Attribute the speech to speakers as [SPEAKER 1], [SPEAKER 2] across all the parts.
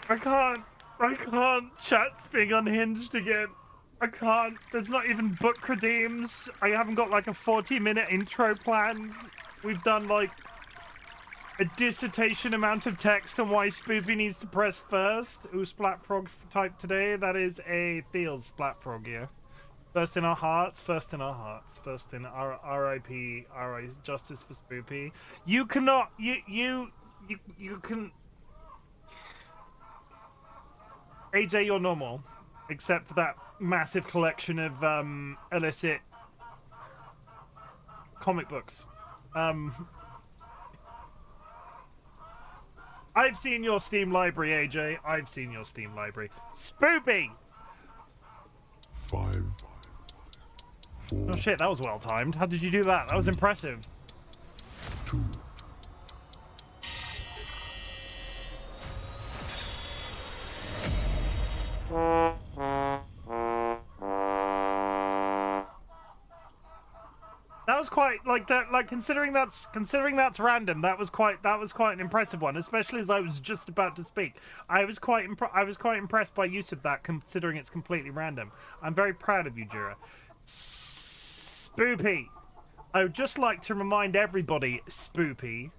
[SPEAKER 1] I can't. Chat's being unhinged again. I can't. There's not even book redeems. I haven't got like a 40-minute intro planned. We've done like a dissertation amount of text on why Spoopy needs to press first. Ooh, Splatfrog type today. That is a feels Splatfrog, yeah. First in our hearts, first in our hearts, first in our R.I.P. R.I. Justice for Spoopy. You cannot. You can. AJ, you're normal, except for that massive collection of illicit comic books. I've seen your Steam library, AJ. I've seen your Steam library. Spoopy!
[SPEAKER 2] 5, 4.
[SPEAKER 1] Oh shit, that was well timed. How did you do that? That was impressive.
[SPEAKER 2] 2.
[SPEAKER 1] That was quite like that. Like considering that's random. That was quite an impressive one. Especially as I was just about to speak. I was quite impressed by use of that, considering it's completely random. I'm very proud of you, Jura. Spoopy. I would just like to remind everybody, Spoopy,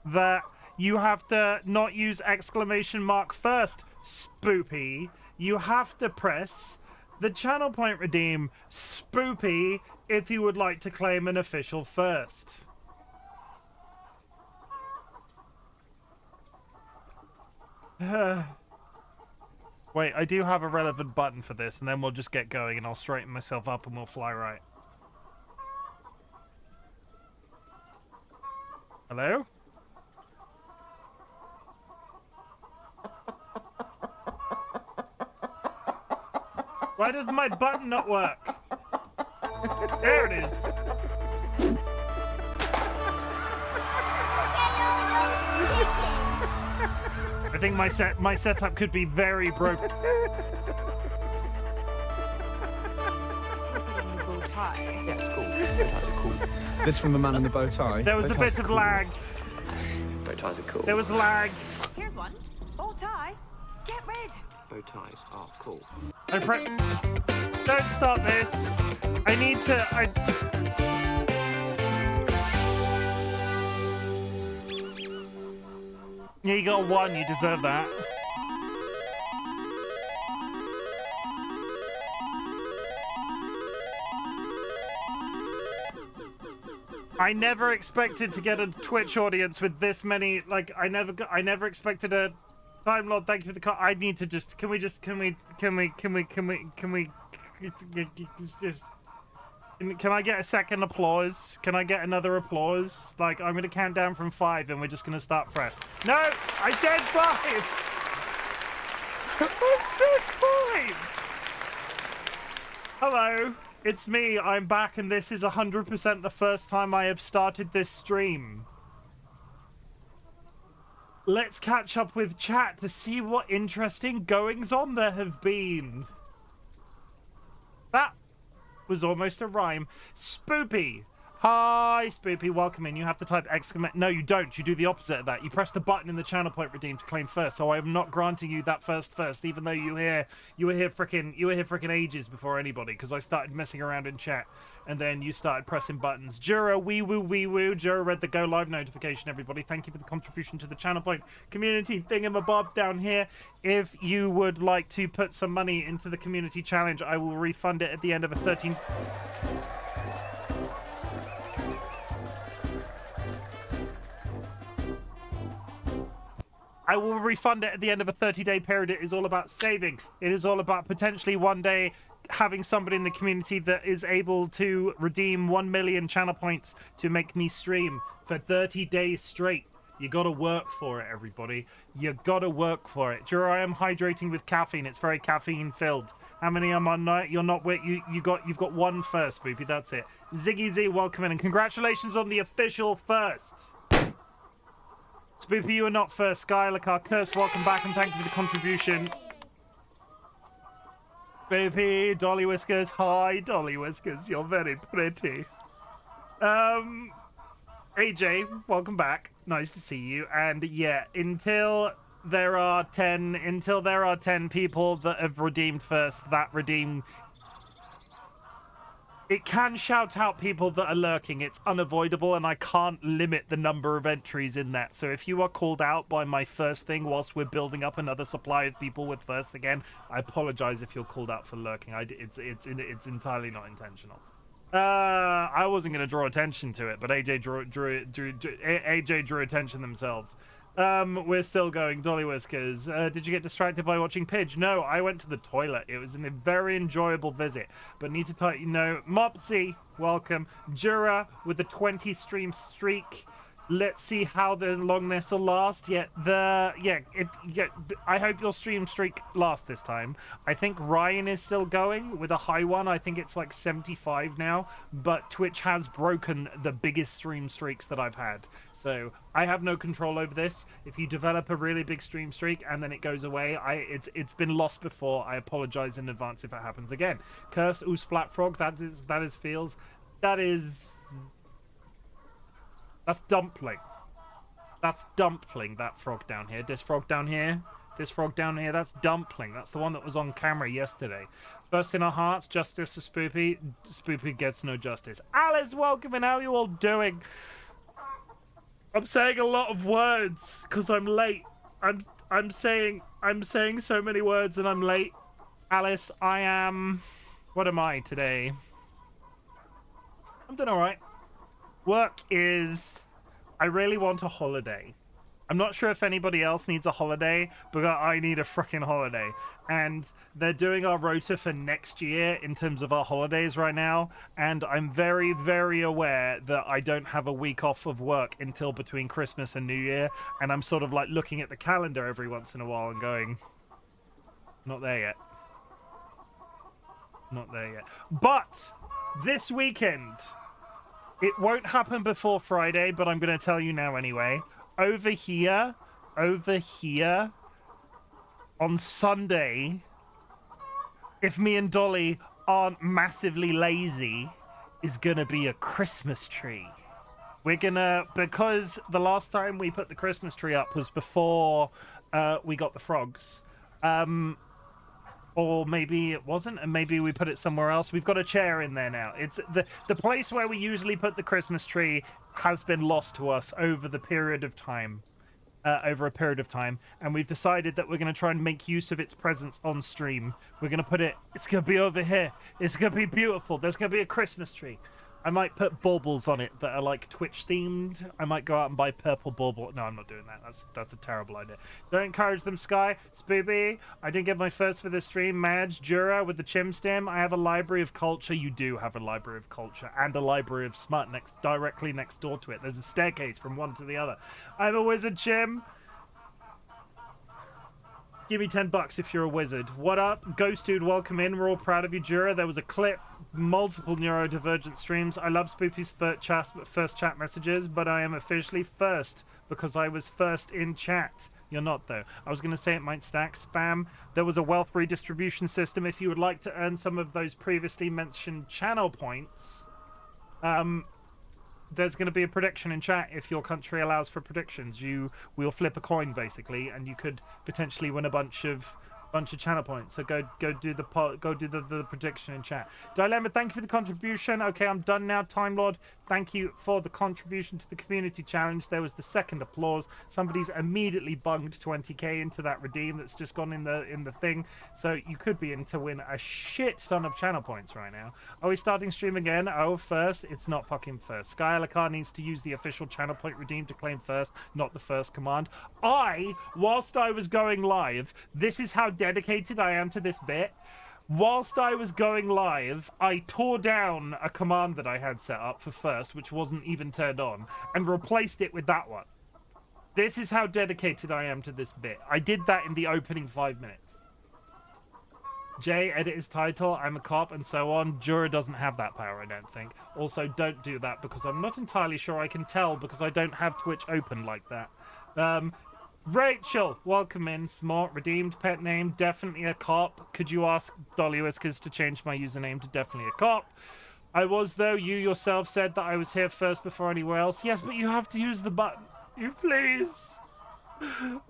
[SPEAKER 1] that you have to not use exclamation mark first. Spoopy. You have to press the channel point redeem, Spoopy, if you would like to claim an official first. Wait, I do have a relevant button for this, and then we'll just get going, and I'll straighten myself up, and we'll fly right. Hello? Why does my button not work? There it is. I think my setup could be very broken.
[SPEAKER 3] Yeah, it's cool. Bow ties are cool. This from the man in the bow tie.
[SPEAKER 1] There was a bit of lag.
[SPEAKER 3] Bow ties are cool.
[SPEAKER 1] There was lag.
[SPEAKER 4] Here's one. Bow tie. Get rid.
[SPEAKER 3] Bow ties are cool.
[SPEAKER 1] Don't stop this. I need to. Yeah, you got one. You deserve that. I never expected to get a Twitch audience with this many. Like, I never expected a. Time Lord, thank you for the call. I need to just. Can we just? Can I get a second applause? Can I get another applause? Like, I'm gonna count down from 5 and we're just gonna start fresh. No! I said 5! I said 5! Hello, it's me. I'm back and this is 100% the first time I have started this stream. Let's catch up with chat to see what interesting goings on there have been. That was almost a rhyme. Spoopy. Hi, Spoopy. Welcome in. You have to type exclamation. No, you don't. You do the opposite of that. You press the button in the channel point redeem to claim first. So I am not granting you that first, even though you were here frickin' ages before anybody, because I started messing around in chat, and then you started pressing buttons. Jura, wee woo. Jura read the go live notification. Everybody, thank you for the contribution to the channel point community thingamabob down here. If you would like to put some money into the community challenge, I will refund it at the end of a 13. I will refund it at the end of a 30-day period. It is all about saving. It is all about potentially one day having somebody in the community that is able to redeem 1 million channel points to make me stream for 30 days straight. You gotta work for it, everybody. You gotta work for it. Jura, I am hydrating with caffeine. It's very caffeine filled. How many am on night? You're not. You've got one first, Boopy. That's it. Ziggy Z, welcome in, and congratulations on the official first. Spoopy, you are not first. Skylar Curse, welcome back and thank you for the contribution. Spoopy, DollyWhiskers, hi DollyWhiskers, you're very pretty. AJ, welcome back. Nice to see you. And yeah, until there are 10 people that have redeemed first, that redeem. It can shout out people that are lurking. It's unavoidable, and I can't limit the number of entries in that. So if you are called out by my first thing whilst we're building up another supply of people with first again, I apologize if you're called out for lurking. It's entirely not intentional. I wasn't going to draw attention to it, but AJ drew attention themselves. We're still going. DollyWhiskers. Did you get distracted by watching Pidge? No, I went to the toilet. It was a very enjoyable visit, but need to tell you, Mopsy, welcome. Jura with the 20 stream streak. Let's see how long this will last. I hope your stream streak lasts this time. I think Ryan is still going with a high one. I think it's like 75 now, but Twitch has broken the biggest stream streaks that I've had. So I have no control over this. If you develop a really big stream streak and then it goes away, it's been lost before. I apologize in advance if it happens again. Cursed Splat Frog, that is feels. That's dumpling. That's dumpling, that frog down here. This frog down here. This frog down here, that's dumpling. That's the one that was on camera yesterday. First in our hearts, justice to Spoopy. Spoopy gets no justice. Alice, welcome, and how are you all doing? I'm saying a lot of words because I'm late. I'm saying so many words and I'm late. Alice, I am... What am I today? I'm doing alright. Work is... I really want a holiday. I'm not sure if anybody else needs a holiday, but I need a freaking holiday. And they're doing our rota for next year in terms of our holidays right now. And I'm very, very aware that I don't have a week off of work until between Christmas and New Year. And I'm sort of like looking at the calendar every once in a while and going, not there yet. Not there yet. But this weekend... It won't happen before Friday, but I'm going to tell you now anyway. Over here, on Sunday, if me and Dolly aren't massively lazy, is going to be a Christmas tree. We're going to, because the last time we put the Christmas tree up was before we got the frogs. Or maybe it wasn't, and maybe we put it somewhere else. We've got a chair in there now. It's the place where we usually put the Christmas tree has been lost to us over a period of time, and we've decided that we're going to try and make use of its presence on stream. We're going to put it. It's going to be over here. It's going to be beautiful. There's going to be a Christmas tree. I might put baubles on it that are like Twitch themed. I might go out and buy purple bauble. No, I'm not doing that. That's a terrible idea. Don't encourage them, Sky. Spoopy, I didn't get my first for this stream. Madge, Jura with the Chim stem. I have a library of culture. You do have a library of culture and a library of smut directly next door to it. There's a staircase from one to the other. I'm a wizard, Chim. Give me $10 if you're a wizard. What up? Ghost Dude, welcome in. We're all proud of you, Jura. There was a clip, multiple neurodivergent streams. I love Spoopy's first chat messages, but I am officially first because I was first in chat. You're not, though. I was going to say it might stack spam. There was a wealth redistribution system. If you would like to earn some of those previously mentioned channel points, there's going to be a prediction in chat if your country allows for predictions. We'll flip a coin basically, and you could potentially win a bunch of channel points. So go do the prediction in chat. Dilemma, thank you for the contribution. Okay, I'm done now. Time Lord, thank you for the contribution to the community challenge. There was the second applause. Somebody's immediately bunged 20k into that redeem that's just gone in the thing. So you could be in to win a shit ton of channel points right now. Are we starting stream again? Oh, first? It's not fucking first. Sky Alakar needs to use the official channel point redeem to claim first, not the first command. Whilst I was going live, this is how dedicated I am to this bit. Whilst I was going live, I tore down a command that I had set up for first, which wasn't even turned on, and replaced it with that one. This is how dedicated I am to this bit. I did that in the opening 5 minutes. Jay, edit his title, I'm a cop, and so on. Jura doesn't have that power, I don't think. Also, don't do that because I'm not entirely sure I can tell because I don't have Twitch open like that. Rachel, welcome in. Smart, redeemed, pet name, definitely a cop. Could you ask DollyWhiskers to change my username to definitely a cop? I was, though. You yourself said that I was here first before anywhere else. Yes, but you have to use the button. You please.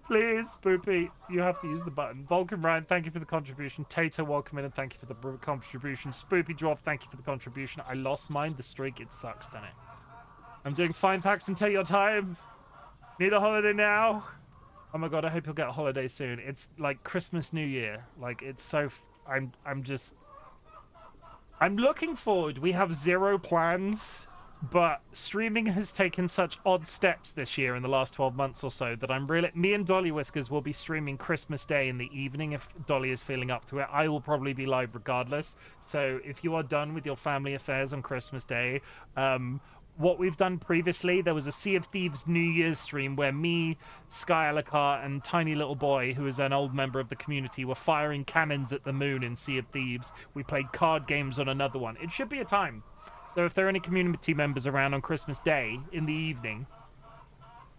[SPEAKER 1] Please, Spoopy, you have to use the button. Vulcan Ryan, thank you for the contribution. Tato, welcome in and thank you for the contribution. Spoopy Dwarf, thank you for the contribution. I lost mine. The streak, it sucks, doesn't it? I'm doing fine, thanks, and take your time. Need a holiday now? Oh my god, I hope you'll get a holiday soon. It's like Christmas, New Year. Like, it's so... I'm looking forward. We have zero plans, but streaming has taken such odd steps this year in the last 12 months or so that I'm really... Me and DollyWhiskers will be streaming Christmas Day in the evening if Dolly is feeling up to it. I will probably be live regardless. So if you are done with your family affairs on Christmas Day, what we've done previously, there was a Sea of Thieves New Year's stream where me, Sky Alakar, and Tiny Little Boy, who is an old member of the community, were firing cannons at the moon in Sea of Thieves. We played card games on another one. It should be a time. So if there are any community members around on Christmas Day in the evening,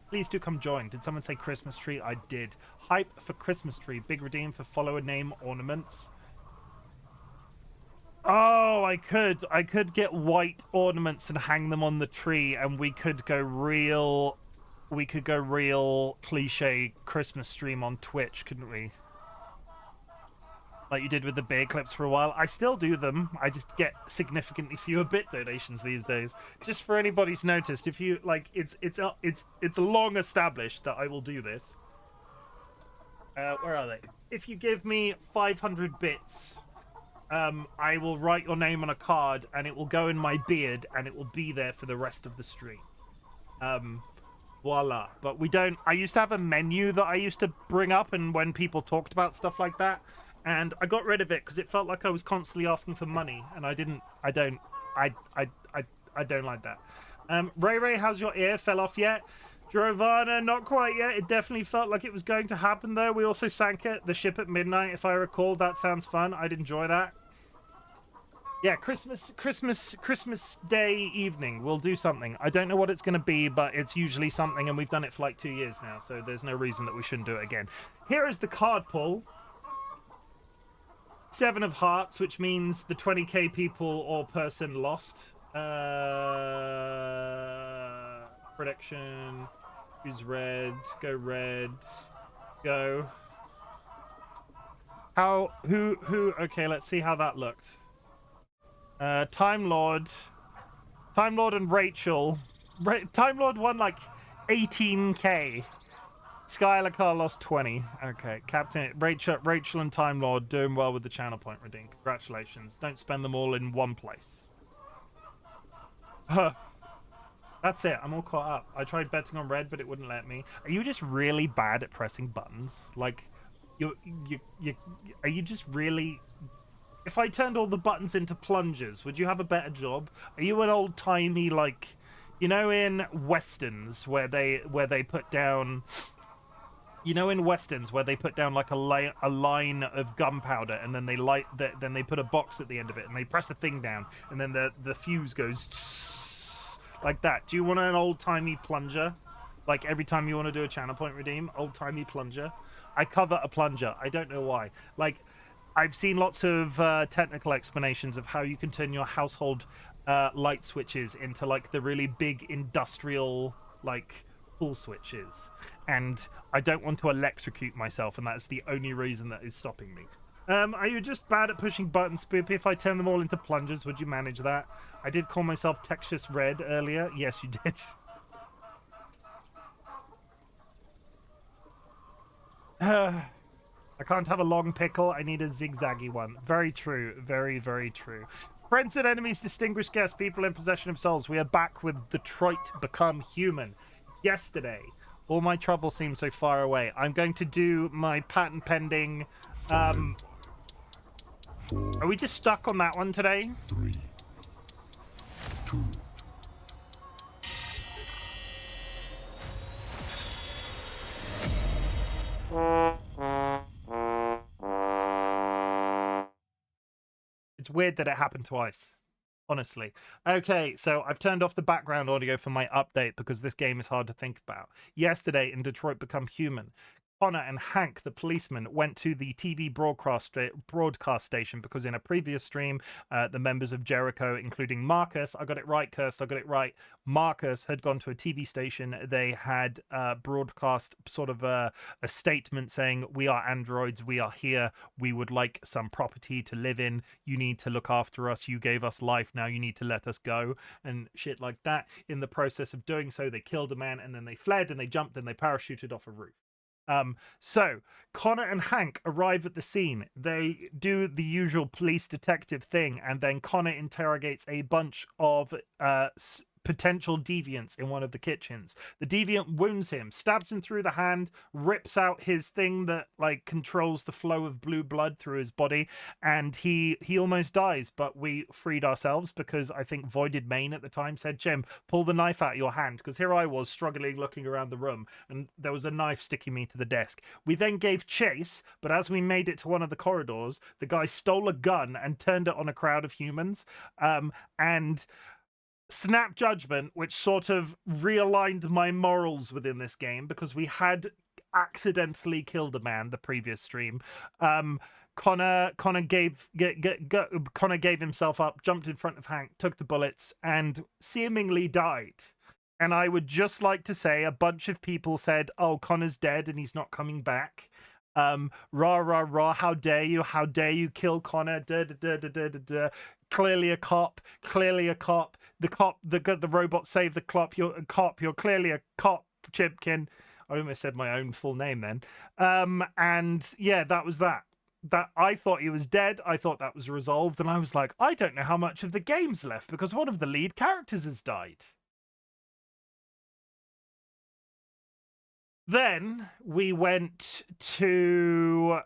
[SPEAKER 1] please do come join. Did someone say Christmas tree? I did. Hype for Christmas tree. Big redeem for follower name ornaments. Oh, I could get white ornaments and hang them on the tree, and we could go real cliche Christmas stream on Twitch, couldn't we? Like you did with the beer clips for a while. I still do them. I just get significantly fewer bit donations these days. Just for anybody's noticed, if you like, it's long established that I will do this. Where are they? If you give me 500 bits. I will write your name on a card, and it will go in my beard, and it will be there for the rest of the stream. Voila. But we don't... I used to have a menu that I used to bring up, and when people talked about stuff like that, and I got rid of it because it felt like I was constantly asking for money, and I don't like that. Ray Ray, how's your ear? Fell off yet? Giovanna, not quite yet. It definitely felt like it was going to happen, though. We also sank the ship at midnight, if I recall. That sounds fun. I'd enjoy that. Yeah, Christmas Day evening. We'll do something. I don't know what it's going to be, but it's usually something, and we've done it for like 2 years now, so there's no reason that we shouldn't do it again. Here is the card pull. 7 of Hearts, which means the 20k people or person lost. Prediction. Who's red? Go red. Go. Who? Okay, let's see how that looked. Time Lord and Rachel. Time Lord won like 18k. Skylar lost 20. Okay, Captain Rachel and Time Lord doing well with the channel point redeem. Congratulations. Don't spend them all in one place. That's it. I'm all caught up. I tried betting on red, but it wouldn't let me. Are you just really bad at pressing buttons? Like, are you just really... If I turned all the buttons into plungers, would you have a better job? Are you an old-timey, like... You know in westerns where they put down... You know in westerns where they put down like a line of gunpowder, and then then they put a box at the end of it, and they press the thing down, and then the fuse goes like that. Do you want an old-timey plunger? Like every time you want to do a channel point redeem, old-timey plunger? I cover a plunger. I don't know why. Like, I've seen lots of technical explanations of how you can turn your household light switches into like the really big industrial like pull switches, and I don't want to electrocute myself, and that's the only reason that is stopping me. Are you just bad at pushing buttons, Spoopy? If I turn them all into plungers, would you manage that? I did call myself Texas Red earlier. Yes, you did. I can't have a long pickle. I need a zigzaggy one. Very true. Very, very true. Friends and enemies, distinguished guests, people in possession of souls. We are back with Detroit Become Human. Yesterday, all my trouble seemed so far away. I'm going to do my patent pending...
[SPEAKER 2] 5, 4,
[SPEAKER 1] are we just stuck on that one today?
[SPEAKER 2] 3, 2.
[SPEAKER 1] It's weird that it happened twice, honestly. Okay, so I've turned off the background audio for my update because this game is hard to think about. Yesterday in Detroit Become Human, Connor and Hank, the policeman, went to the TV broadcast station because in a previous stream, the members of Jericho, including Marcus, I got it right, Kirst, I got it right, Marcus had gone to a TV station. They had broadcast sort of a statement saying, we are androids, we are here, we would like some property to live in, you need to look after us, you gave us life, now you need to let us go, and shit like that. In the process of doing so, they killed a man, and then they fled, and they jumped, and they parachuted off a roof. So Connor and Hank arrive at the scene. They do the usual police detective thing, and then Connor interrogates a bunch of potential deviants in one of the kitchens. The deviant wounds him, stabs him through the hand, rips out his thing that like controls the flow of blue blood through his body, and he almost dies, but we freed ourselves because I think Voided Main at the time said, Chim, pull the knife out of your hand, because here I was struggling looking around the room and there was a knife sticking me to the desk. We then gave chase, but as we made it to one of the corridors, the guy stole a gun and turned it on a crowd of humans, and snap judgment, which sort of realigned my morals within this game because we had accidentally killed a man the previous stream. Connor gave himself up, jumped in front of Hank, took the bullets, and seemingly died. And I would just like to say a bunch of people said, oh, Connor's dead and he's not coming back. Rah, rah, rah, how dare you kill Connor, da, da, da, da, da, da, da. Clearly a cop. The robot saved the cop. You're a cop. You're clearly a cop, Chimken. I almost said my own full name then. And yeah, that was that. That I thought he was dead. I thought that was resolved. And I was like, I don't know how much of the game's left because one of the lead characters has died. Then we went to...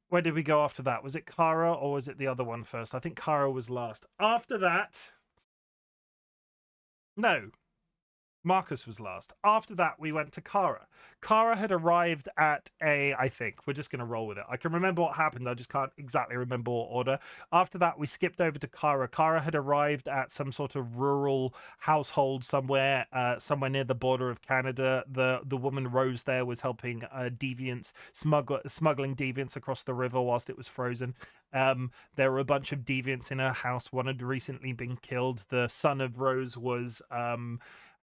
[SPEAKER 1] Where did we go after that? Was it Kara or was it the other one first? I think Kara was last. After that... No. Marcus was last. After that, we went to Kara. Kara had arrived at I think, we're just going to roll with it. I can remember what happened, I just can't exactly remember what order. After that, we skipped over to Kara. Kara had arrived at some sort of rural household somewhere near the border of Canada. The woman Rose there was helping deviants, smuggling deviants across the river whilst it was frozen. There were a bunch of deviants in her house. One had recently been killed. The son of Rose was...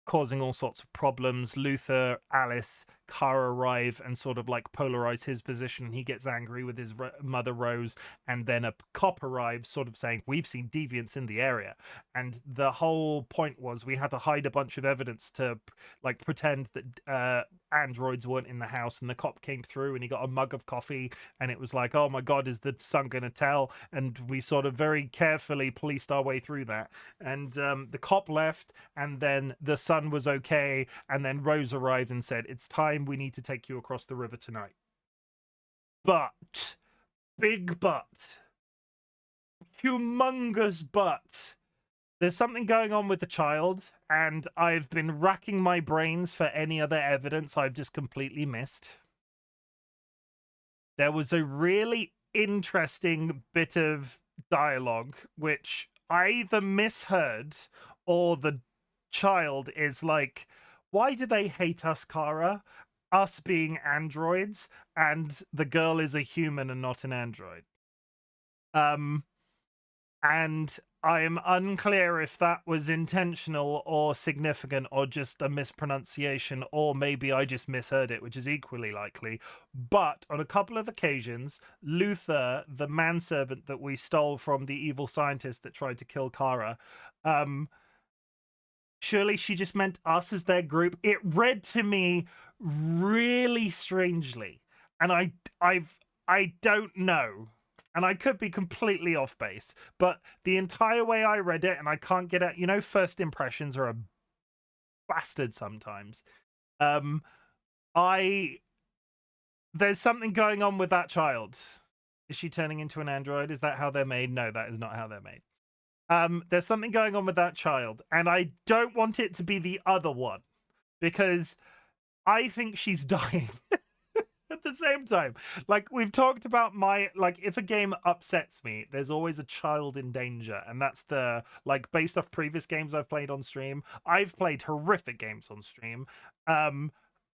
[SPEAKER 1] causing all sorts of problems. Luther, Alice, Kara arrive and sort of like polarize his position. He gets angry with his mother Rose, and then a cop arrives sort of saying, we've seen deviants in the area. And the whole point was we had to hide a bunch of evidence to like pretend that androids weren't in the house, and the cop came through and he got a mug of coffee and it was like, oh my god, is the son gonna tell? And we sort of very carefully policed our way through that, and the cop left, and then the son was okay, and then Rose arrived and said, it's time, we need to take you across the river tonight. But big but, humongous but, there's something going on with the child, and I've been racking my brains for any other evidence I've just completely missed. There was a really interesting bit of dialogue which I either misheard, or the child is like, why do they hate us, Kara? Us being androids, and the girl is a human and not an android. And I am unclear if that was intentional or significant or just a mispronunciation, or maybe I just misheard it, which is equally likely. But on a couple of occasions, Luther, the manservant that we stole from the evil scientist that tried to kill Kara, surely she just meant us as their group. It read to me really strangely, and I don't know. And I could be completely off base, but the entire way I read it, and I can't get it, you know, first impressions are a bastard sometimes. There's something going on with that child. Is she turning into an android? Is that how they're made? No, that is not how they're made. There's something going on with that child, and I don't want it to be the other one, because I think she's dying. At the same time, like we've talked about, if a game upsets me, there's always a child in danger, and that's the, like, based off previous games I've played on stream. I've played horrific games on stream.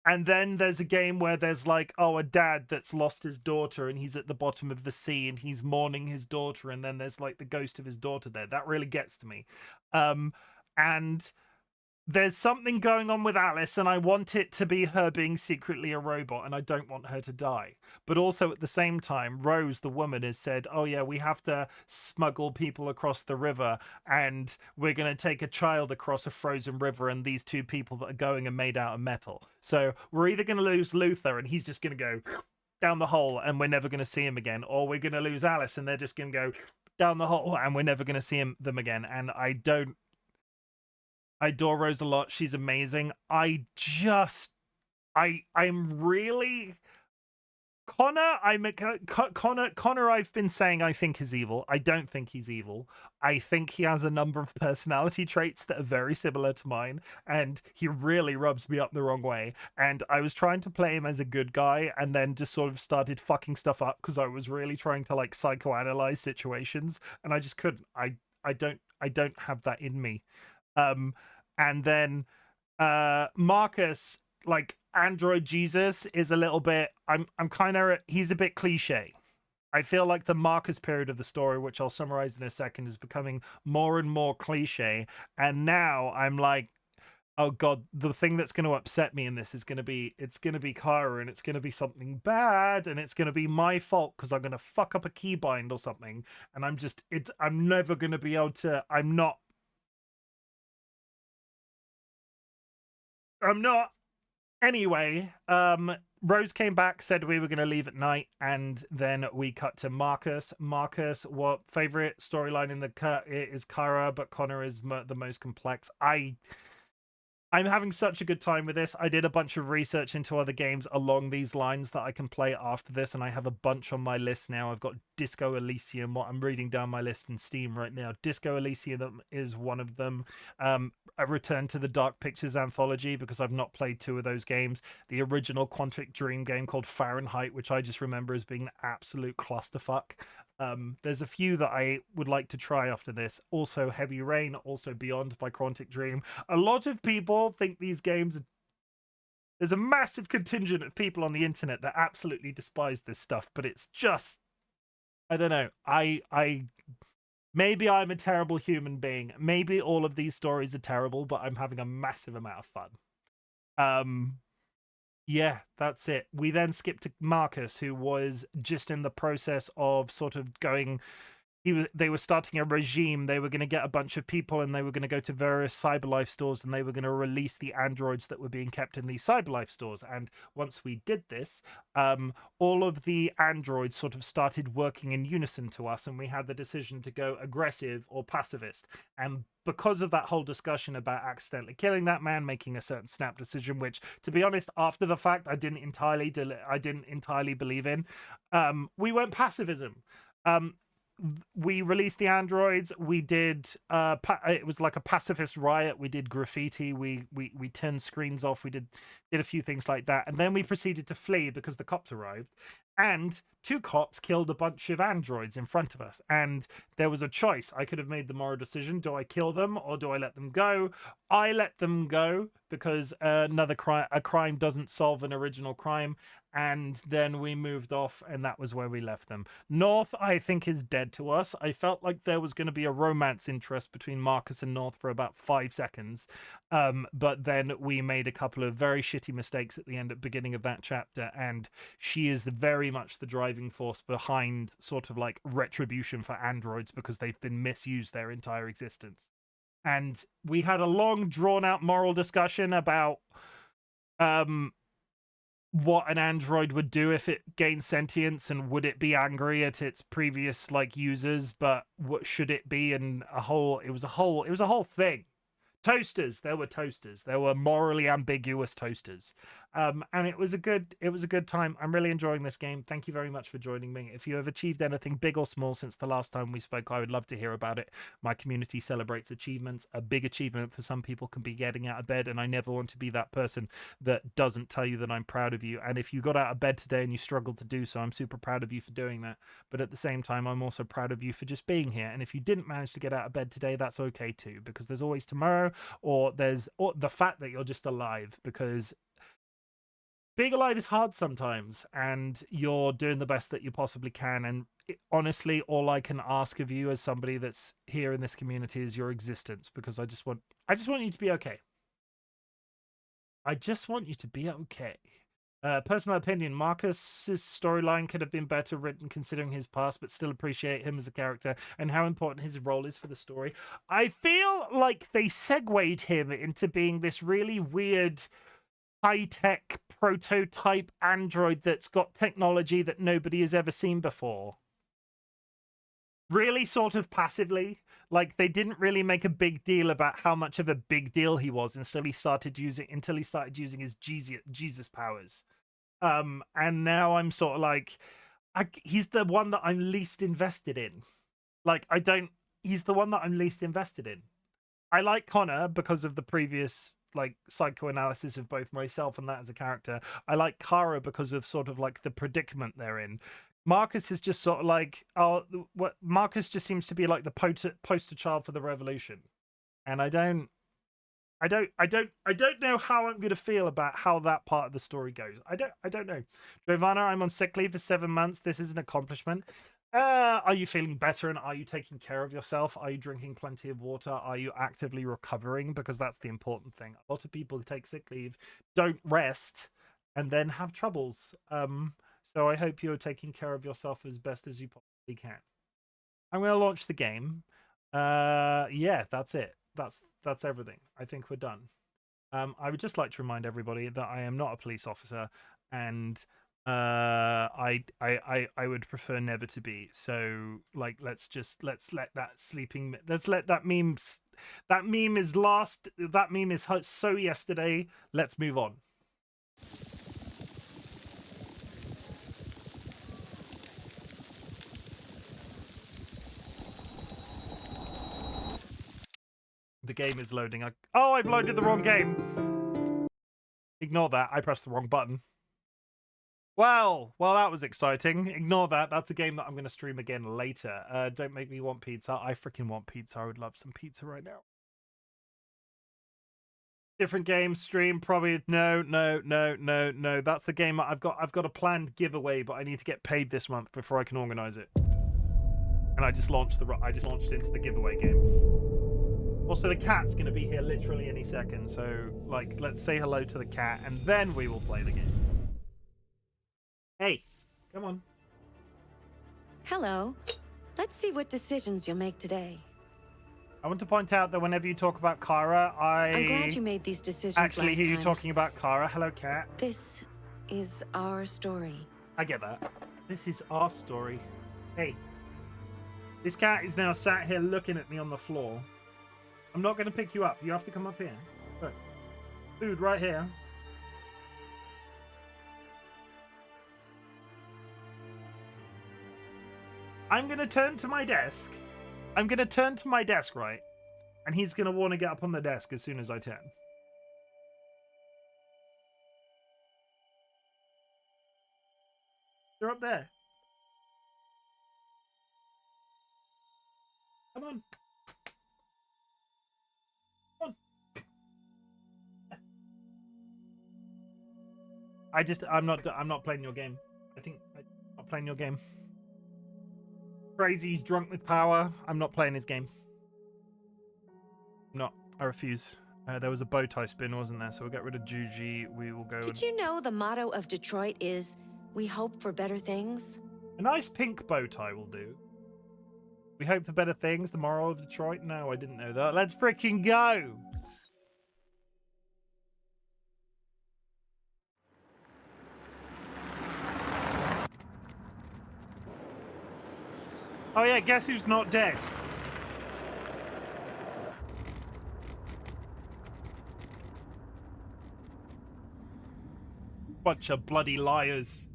[SPEAKER 1] And then there's a game where there's like, oh, a dad that's lost his daughter and he's at the bottom of the sea and he's mourning his daughter, and then there's like the ghost of his daughter there. That really gets to me. And there's something going on with Alice, and I want it to be her being secretly a robot, and I don't want her to die. But also at the same time, Rose, the woman, has said, oh yeah, we have to smuggle people across the river, and we're going to take a child across a frozen river, and these two people that are going are made out of metal. So we're either going to lose Luther, and he's just going to go down the hole, and we're never going to see him again, or we're going to lose Alice, and they're just going to go down the hole, and we're never going to see them again. And I adore Rose a lot. She's amazing. I'm really Connor. Connor. I've been saying I think is evil. I don't think he's evil. I think he has a number of personality traits that are very similar to mine, and he really rubs me up the wrong way. And I was trying to play him as a good guy, and then just sort of started fucking stuff up because I was really trying to like psychoanalyze situations, and I just couldn't. I don't have that in me. And then Marcus, like Android Jesus, is a little bit. I'm kind of. He's a bit cliche. I feel like the Marcus period of the story, which I'll summarize in a second, is becoming more and more cliche. And now I'm like, oh god, the thing that's going to upset me in this is going to be Kyra, and it's going to be something bad, and it's going to be my fault because I'm going to fuck up a keybind or something, and I'm never going to be able to. I'm not. Anyway, Rose came back, said we were going to leave at night, and then we cut to Marcus. Marcus, what favorite storyline in the cut is Kyra, but Connor is the most complex. I'm having such a good time with this. I did a bunch of research into other games along these lines that I can play after this, and I have a bunch on my list now. I've got Disco Elysium. What I'm reading down my list in Steam right now. Disco Elysium is one of them. A Return to the Dark Pictures anthology, because I've not played two of those games. The original Quantic Dream game called Fahrenheit, which I just remember as being an absolute clusterfuck. There's a few that I would like to try after this. Also Heavy Rain, also Beyond by Quantic Dream. A lot of people think these games... There's a massive contingent of people on the internet that absolutely despise this stuff, but it's just... I don't know. Maybe I'm a terrible human being. Maybe all of these stories are terrible, but I'm having a massive amount of fun. Yeah, that's it. We then skipped to Marcus, who was just in the process of sort of going... They were starting a regime. They were going to get a bunch of people, and they were going to go to various CyberLife stores, and they were going to release the androids that were being kept in these CyberLife stores. And once we did this, all of the androids sort of started working in unison to us, and we had the decision to go aggressive or pacifist. And because of that whole discussion about accidentally killing that man, making a certain snap decision, which, to be honest, after the fact, I didn't entirely believe in, we went pacifism. We released the androids. We did it was like a pacifist riot. We did graffiti. We turned screens off. We did a few things like that, and then we proceeded to flee because the cops arrived, and two cops killed a bunch of androids in front of us. And there was a choice. I could have made the moral decision: do I kill them or do I let them go? I let them go because a crime doesn't solve an original crime. And then we moved off, and that was where we left them. North, I think, is dead to us. I felt like there was going to be a romance interest between Marcus and North for about 5 seconds. But then we made a couple of very shitty mistakes at the beginning of that chapter, and she is very much the driving force behind sort of like retribution for androids because they've been misused their entire existence. And we had a long, drawn-out moral discussion about... what an android would do if it gained sentience, and would it be angry at its previous like users, but what should it be? And it was a whole thing. Toasters, there were morally ambiguous toasters. And it was a good time. I'm really enjoying this game. Thank you very much for joining me. If you have achieved anything big or small since the last time we spoke, I would love to hear about it. My community celebrates achievements. A big achievement for some people can be getting out of bed, and I never want to be that person that doesn't tell you that I'm proud of you. And if you got out of bed today and you struggled to do so, I'm super proud of you for doing that. But at the same time, I'm also proud of you for just being here. And if you didn't manage to get out of bed today, that's okay too, because there's always tomorrow, or there's the fact that you're just alive, because being alive is hard sometimes, and you're doing the best that you possibly can. And honestly, all I can ask of you as somebody that's here in this community is your existence, because I just want you to be okay. I just want you to be okay. Personal opinion, Marcus's storyline could have been better written considering his past, but still appreciate him as a character and how important his role is for the story. I feel like they segued him into being this really weird, high-tech prototype android that's got technology that nobody has ever seen before. Really sort of passively. Like, they didn't really make a big deal about how much of a big deal he was until he started using his Jesus powers. And now I'm sort of like, he's the one that I'm least invested in. Like, he's the one that I'm least invested in. I like Connor because of the previous, like, psychoanalysis of both myself and that as a character. I like Kara because of sort of like the predicament they're in. Marcus is just sort of like, Marcus just seems to be like the poster child for the revolution. And I don't know how I'm going to feel about how that part of the story goes. I don't know. Giovanna, I'm on sick leave for 7 months. This is an accomplishment. Are you feeling better, and are you taking care of yourself? Are you drinking plenty of water? Are you actively recovering? Because that's the important thing. A lot of people who take sick leave don't rest and then have troubles. So I hope you're taking care of yourself as best as you possibly can. I'm going to launch the game. Yeah, that's it. That's everything. I think we're done. I would just like to remind everybody that I am not a police officer, and I would prefer never to be. So, like, let's let that meme is so yesterday. Let's move on. The game is loading. I've loaded the wrong game. Ignore that. I pressed the wrong button. Well, that was exciting. Ignore that. That's a game that I'm going to stream again later. Don't make me want pizza. I freaking want pizza. I would love some pizza right now. Different game stream. Probably no. That's the game I've got a planned giveaway, but I need to get paid this month before I can organize it. And I just launched into the giveaway game. Also, the cat's going to be here literally any second, so, like, let's say hello to the cat, and then we will play the game. Hey, come on.
[SPEAKER 5] Hello. Let's see what decisions you'll make today.
[SPEAKER 1] I want to point out that whenever you talk about Kara,
[SPEAKER 5] I'm glad you made these decisions
[SPEAKER 1] actually
[SPEAKER 5] last
[SPEAKER 1] hear you
[SPEAKER 5] time.
[SPEAKER 1] talking about Kara. Hello, cat.
[SPEAKER 5] This is our story.
[SPEAKER 1] I get that. This is our story. Hey. This cat is now sat here looking at me on the floor. I'm not going to pick you up. You have to come up here. Look. Food right here. I'm going to turn to my desk. Right? And he's going to want to get up on the desk as soon as I turn. They're up there. Come on. I'm not playing your game. I'm not playing your game. Crazy's drunk with power. I'm not playing his game. I refuse. There was a bow tie spin, wasn't there? So we'll get rid of Juji. We will go.
[SPEAKER 5] Did you know the motto of Detroit is, "We hope for better things"?
[SPEAKER 1] A nice pink bow tie will do. We hope for better things. The moral of Detroit? No, I didn't know that. Let's freaking go! Oh yeah, guess who's not dead? Bunch of bloody liars.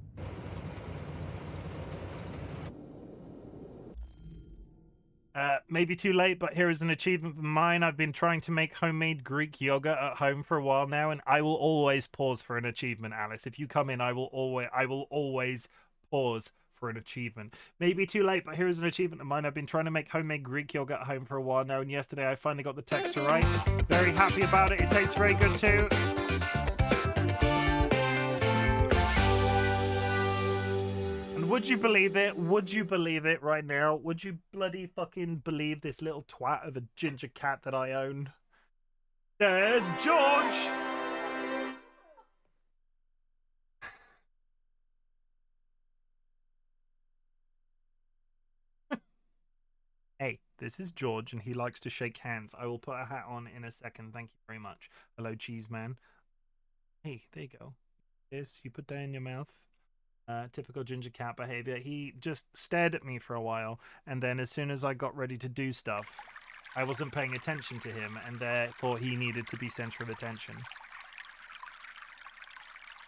[SPEAKER 1] Maybe too late, but here is an achievement of mine. I've been trying to make homemade Greek yogurt at home for a while now, and I will always pause for an achievement, Alice. If you come in, I will always pause for an achievement. Maybe too late, but here is an achievement of mine. I've been trying to make homemade Greek yogurt at home for a while now, and yesterday I finally got the texture right. Very happy about it. It tastes very good too. Would you believe it? Would you believe it right now? Would you bloody fucking believe this little twat of a ginger cat that I own? There's George! Hey, this is George, and he likes to shake hands. I will put a hat on in a second. Thank you very much. Hello, cheese man. Hey, there you go. This, you put that in your mouth. Typical ginger cat behavior. He just stared at me for a while, and then as soon as I got ready to do stuff, I wasn't paying attention to him, and therefore he needed to be center of attention.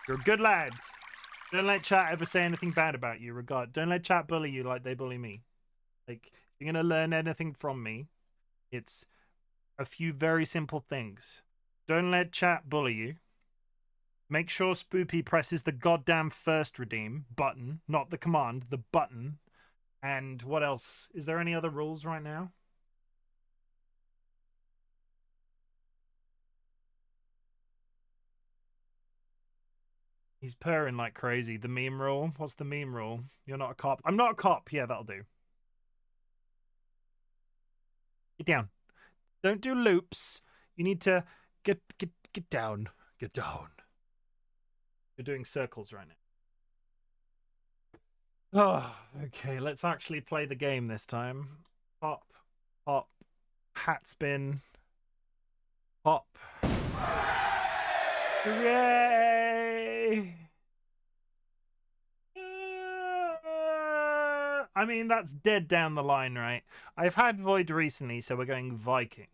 [SPEAKER 1] You're a good lad. Don't let chat ever say anything bad about you. Don't let chat bully you like they bully me. Like, if you're gonna learn anything from me, it's a few very simple things. Don't let chat bully you. Make sure Spoopy presses the goddamn first redeem button, not the command, the button. And what else? Is there any other rules right now? He's purring like crazy. The meme rule? What's the meme rule? You're not a cop. I'm not a cop. Yeah, that'll do. Get down. Don't do loops. You need to get down. Get down. You're doing circles right now. Oh, okay. Let's actually play the game this time. Hop, hop, hat spin, hop. Hooray! I mean, that's dead down the line, right? I've had Void recently, so we're going Viking.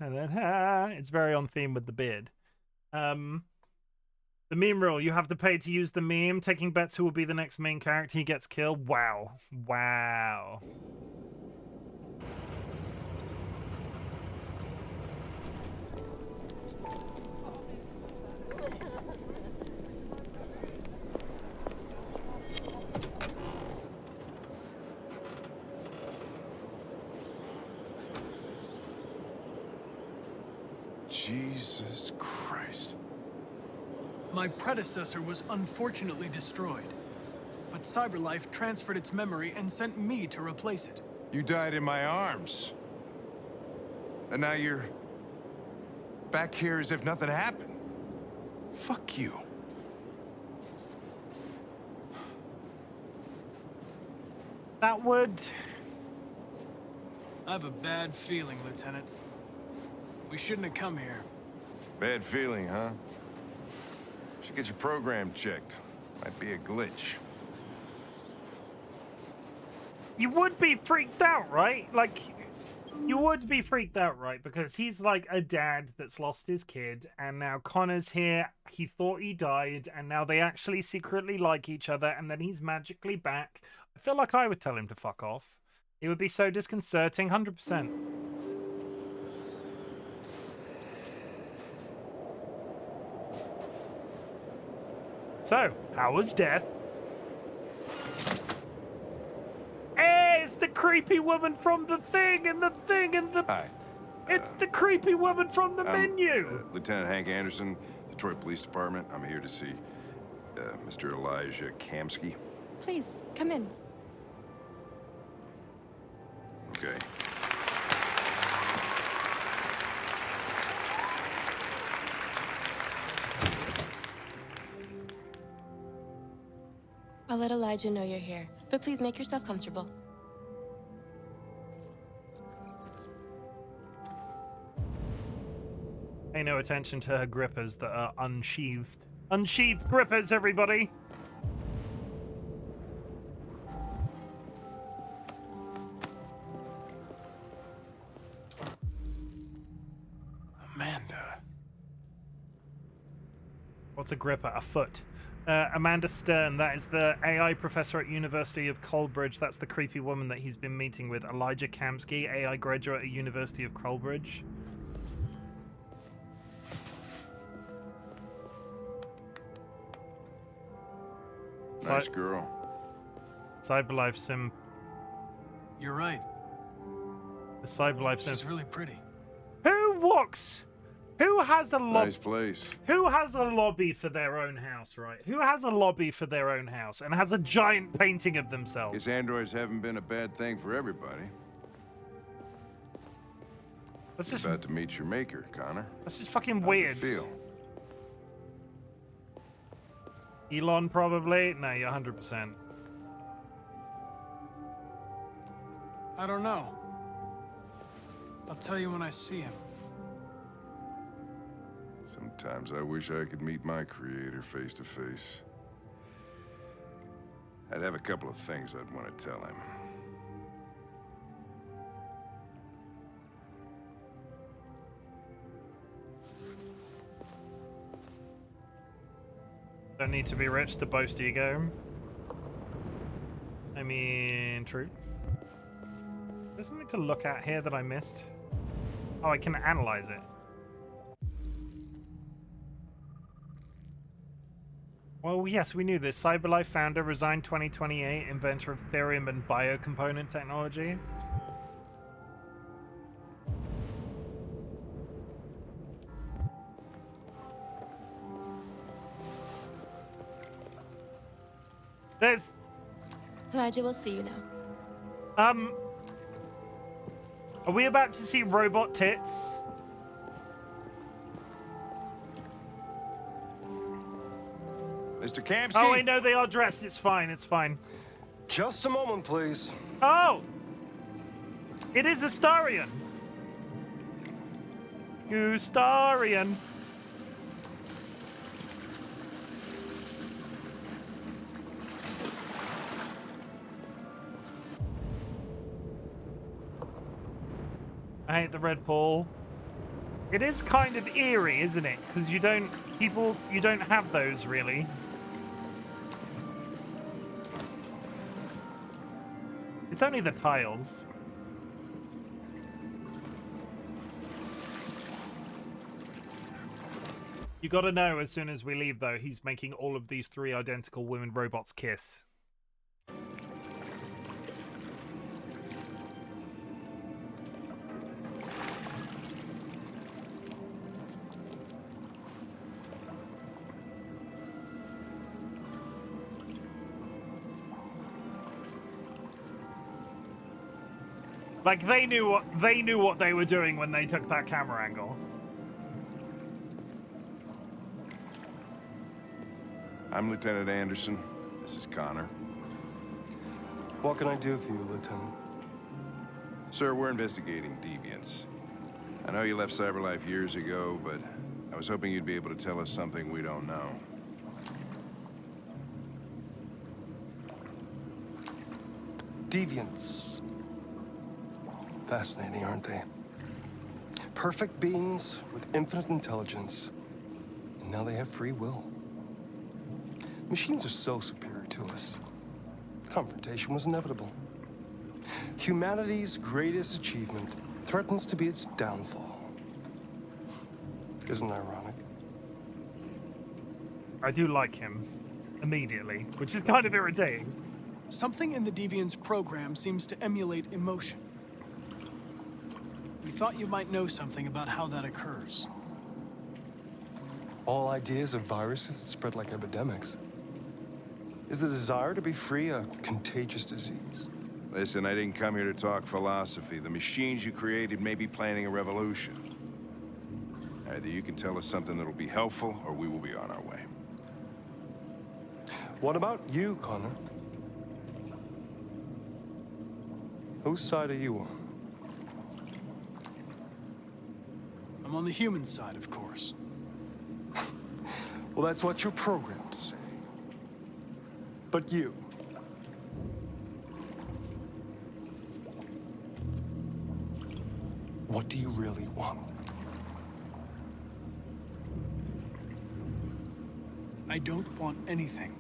[SPEAKER 1] It's very on theme with the beard. The meme rule, you have to pay to use the meme. Taking bets who will be the next main character, he gets killed. Wow. Wow.
[SPEAKER 6] Jesus Christ.
[SPEAKER 7] My predecessor was unfortunately destroyed, but CyberLife transferred its memory and sent me to replace it.
[SPEAKER 6] You died in my arms. And now you're back here as if nothing happened. Fuck you.
[SPEAKER 1] That would...
[SPEAKER 7] I have a bad feeling, Lieutenant. We shouldn't have come here.
[SPEAKER 6] Bad feeling, huh? Should get your program checked. Might be a glitch.
[SPEAKER 1] You would be freaked out, right? Like, you would be freaked out, right? Because he's like a dad that's lost his kid, and now Connor's here. He thought he died, and now they actually secretly like each other, and then he's magically back. I feel like I would tell him to fuck off. It would be so disconcerting, 100%. So, how was death? Hey, it's the creepy woman from the thing and the thing and the...
[SPEAKER 6] Hi.
[SPEAKER 1] It's the creepy woman from the menu.
[SPEAKER 6] Lieutenant Hank Anderson, Detroit Police Department. I'm here to see Mr. Elijah Kamsky.
[SPEAKER 4] Please, come in.
[SPEAKER 6] Okay.
[SPEAKER 8] I'll let Elijah know you're here, but please make yourself comfortable.
[SPEAKER 1] Pay no attention to her grippers that are unsheathed. Unsheathed grippers, everybody!
[SPEAKER 6] Amanda.
[SPEAKER 1] What's a gripper? A foot. Amanda Stern, that is the AI professor at University of Coalbridge. That's the creepy woman that he's been meeting with. Elijah Kamsky, AI graduate at University of Coalbridge.
[SPEAKER 6] Nice girl.
[SPEAKER 1] Cyberlife Sim.
[SPEAKER 7] You're right.
[SPEAKER 1] The Cyberlife Sim.
[SPEAKER 7] She's really pretty.
[SPEAKER 1] Who walks Who has a lobby?
[SPEAKER 6] Nice place.
[SPEAKER 1] Who has a lobby for their own house, right? Who has a lobby for their own house and has a giant painting of themselves?
[SPEAKER 6] Guess androids haven't been a bad thing for everybody.
[SPEAKER 1] That's just
[SPEAKER 6] About to meet your maker, Connor.
[SPEAKER 1] that's just fucking
[SPEAKER 6] How's
[SPEAKER 1] weird.
[SPEAKER 6] it feel?
[SPEAKER 1] Elon probably. No, you're 100%.
[SPEAKER 7] I don't know. I'll tell you when I see him.
[SPEAKER 6] Sometimes I wish I could meet my creator face to face. I'd have a couple of things I'd want to tell him.
[SPEAKER 1] Don't need to be rich to boast ego. I mean, true. There's something to look at here that I missed. Oh, I can analyze it. Well, yes, we knew this. CyberLife founder, resigned 2028, inventor of Therium and biocomponent technology. There's...
[SPEAKER 8] Elijah, we'll see you now.
[SPEAKER 1] Are we about to see robot tits?
[SPEAKER 6] Mr. Kamsky?
[SPEAKER 1] Oh, I know they are dressed. It's fine. It's fine.
[SPEAKER 9] Just a moment, please.
[SPEAKER 1] Oh! It is Astarion. Gustarion. I hate the red pool. It is kind of eerie, isn't it? Because you don't have those really. It's only the tiles. You gotta know, as soon as we leave though, he's making all of these 3 identical women robots kiss. Like they knew what they were doing when they took that camera angle.
[SPEAKER 6] I'm Lieutenant Anderson. This is Connor.
[SPEAKER 9] What can I do for you, Lieutenant?
[SPEAKER 6] Sir, we're investigating deviants. I know you left CyberLife years ago, but I was hoping you'd be able to tell us something we don't know.
[SPEAKER 9] Deviants. Fascinating, aren't they? Perfect beings with infinite intelligence. And now they have free will. Machines are so superior to us. Confrontation was inevitable. Humanity's greatest achievement threatens to be its downfall. Isn't it ironic?
[SPEAKER 1] I do like him immediately, which is kind of irritating.
[SPEAKER 7] Something in the Deviant's program seems to emulate emotion. We thought you might know something about how that occurs.
[SPEAKER 9] All ideas of viruses that spread like epidemics. Is the desire to be free a contagious disease?
[SPEAKER 6] Listen, I didn't come here to talk philosophy. The machines you created may be planning a revolution. Either you can tell us something that'll be helpful, or we will be on our way.
[SPEAKER 9] What about you, Connor? Whose side are you on?
[SPEAKER 7] I'm on the human side, of course.
[SPEAKER 9] Well, that's what you're programmed to say. But you. What do you really want?
[SPEAKER 7] I don't want anything.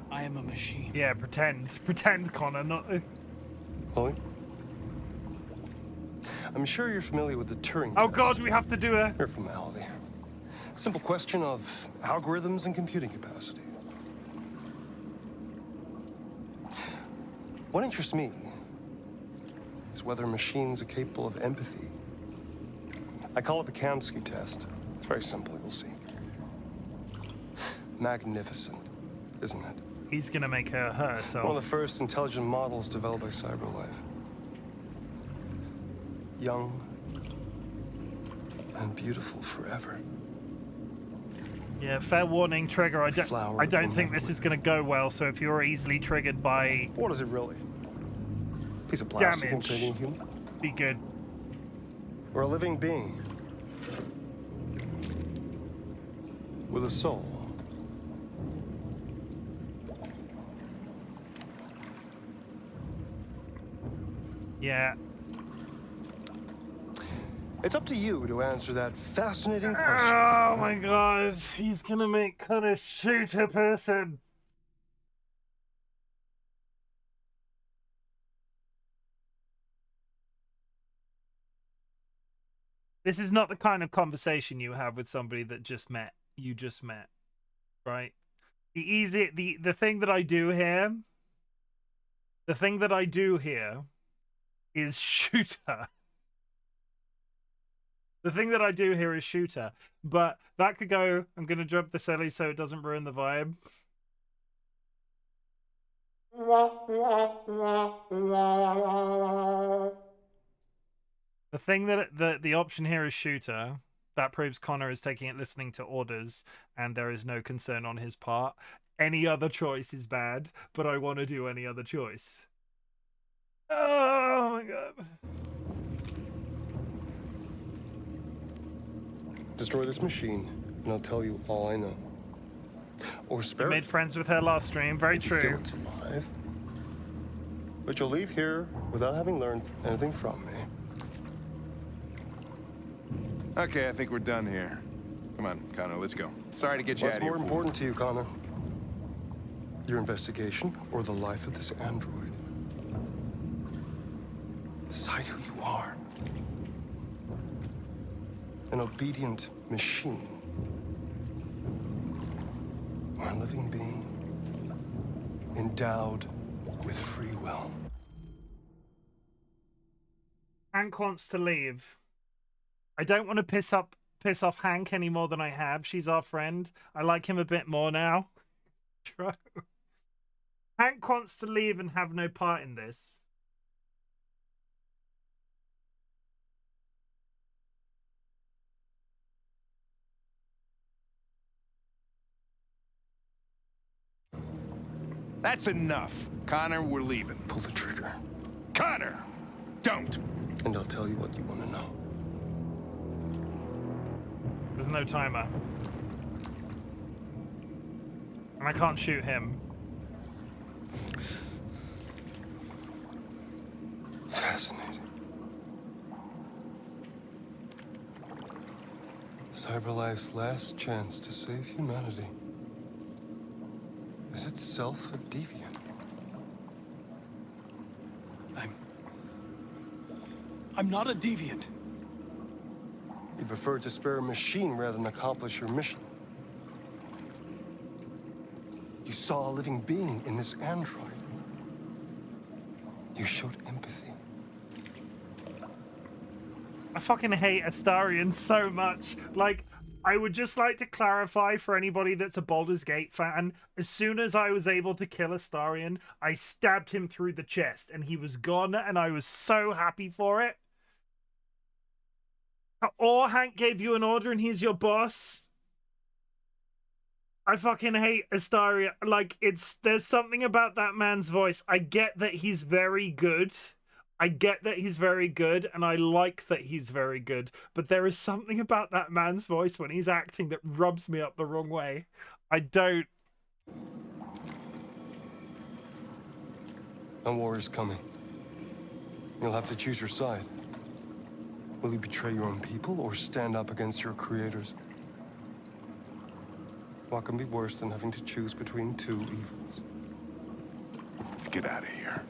[SPEAKER 7] I am a machine.
[SPEAKER 1] Yeah, pretend, Connor. Not.
[SPEAKER 9] Chloe? I'm sure you're familiar with the Turing
[SPEAKER 1] Oh
[SPEAKER 9] test.
[SPEAKER 1] God, we have to do a.
[SPEAKER 9] Mere formality. Simple question of algorithms and computing capacity. What interests me is whether machines are capable of empathy, I call it the Kamsky test. It's very simple, you'll see. Magnificent, isn't it?
[SPEAKER 1] He's gonna make her herself.
[SPEAKER 9] One of the first intelligent models developed by CyberLife. Young and beautiful forever.
[SPEAKER 1] Yeah, fair warning, Trigger. I
[SPEAKER 9] Flower
[SPEAKER 1] don't
[SPEAKER 9] will
[SPEAKER 1] think
[SPEAKER 9] never
[SPEAKER 1] this is gonna go well. So if you're easily triggered by
[SPEAKER 9] What is it really? Piece of plastic
[SPEAKER 1] damage,
[SPEAKER 9] containing a human?
[SPEAKER 1] be good.
[SPEAKER 9] Or a living being? With a soul?
[SPEAKER 1] Yeah.
[SPEAKER 9] It's up to you to answer that fascinating question.
[SPEAKER 1] Oh my god, he's gonna make Connor shoot a person. This is not the kind of conversation you have with somebody that you just met, right? The thing that I do here, is shoot her. The thing that I do here is shoot her, but that could go. I'm gonna drop the celly so it doesn't ruin the vibe. The thing that the option here is shooter. That proves Connor is taking it listening to orders, and there is no concern on his part. Any other choice is bad, but I want to do any other choice. Oh my god.
[SPEAKER 9] Destroy this machine, and I'll tell you all I know. Or spare
[SPEAKER 1] Made friends with her last stream. Very
[SPEAKER 9] if you feel
[SPEAKER 1] true.
[SPEAKER 9] it's alive. But you'll leave here without having learned anything from me.
[SPEAKER 6] Okay, I think we're done here. Come on, Connor, let's go. Sorry to get you
[SPEAKER 9] What's
[SPEAKER 6] out of here.
[SPEAKER 9] more important to you, Connor? Your investigation or the life of this android? Decide who you are. An obedient machine. Or a living being endowed with free will.
[SPEAKER 1] Hank wants to leave. I don't want to piss off Hank any more than I have. She's our friend. I like him a bit more now. True. Hank wants to leave and have no part in this.
[SPEAKER 6] That's enough. Connor, we're leaving.
[SPEAKER 9] Pull the trigger.
[SPEAKER 6] Connor! Don't!
[SPEAKER 9] And I'll tell you what you want to know.
[SPEAKER 1] There's no timer. And I can't shoot him.
[SPEAKER 9] Fascinating. CyberLife's last chance to save humanity is itself a deviant.
[SPEAKER 7] I'm not a deviant.
[SPEAKER 9] You preferred to spare a machine rather than accomplish your mission. You saw a living being in this android. You showed empathy.
[SPEAKER 1] I fucking hate Astarion so much. Like, I would just like to clarify for anybody that's a Baldur's Gate fan, as soon as I was able to kill Astarion, I stabbed him through the chest and he was gone and I was so happy for it. Or Hank gave you an order and he's your boss. I fucking hate Astarion. Like, there's something about that man's voice. I get that he's very good. And I like that he's very good. But there is something about that man's voice when he's acting that rubs me up the wrong way. I don't.
[SPEAKER 9] A war is coming. You'll have to choose your side. Will you betray your own people or stand up against your creators? What can be worse than having to choose between two evils?
[SPEAKER 6] Let's get out of here.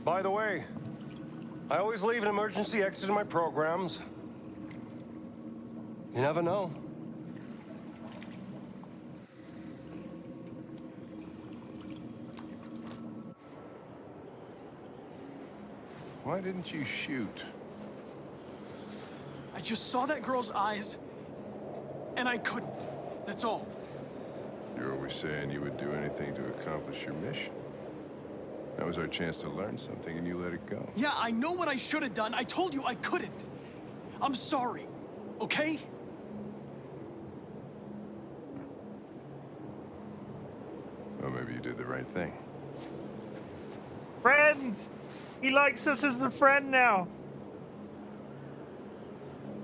[SPEAKER 9] By the way, I always leave an emergency exit in my programs. You never know.
[SPEAKER 6] Why didn't you shoot?
[SPEAKER 7] I just saw that girl's eyes, and I couldn't. That's all.
[SPEAKER 6] You're always saying you would do anything to accomplish your mission. That was our chance to learn something, and you let it go.
[SPEAKER 7] Yeah, I know what I should have done. I told you I couldn't. I'm sorry, okay?
[SPEAKER 6] Well, maybe you did the right thing.
[SPEAKER 1] Friend! He likes us as a friend now.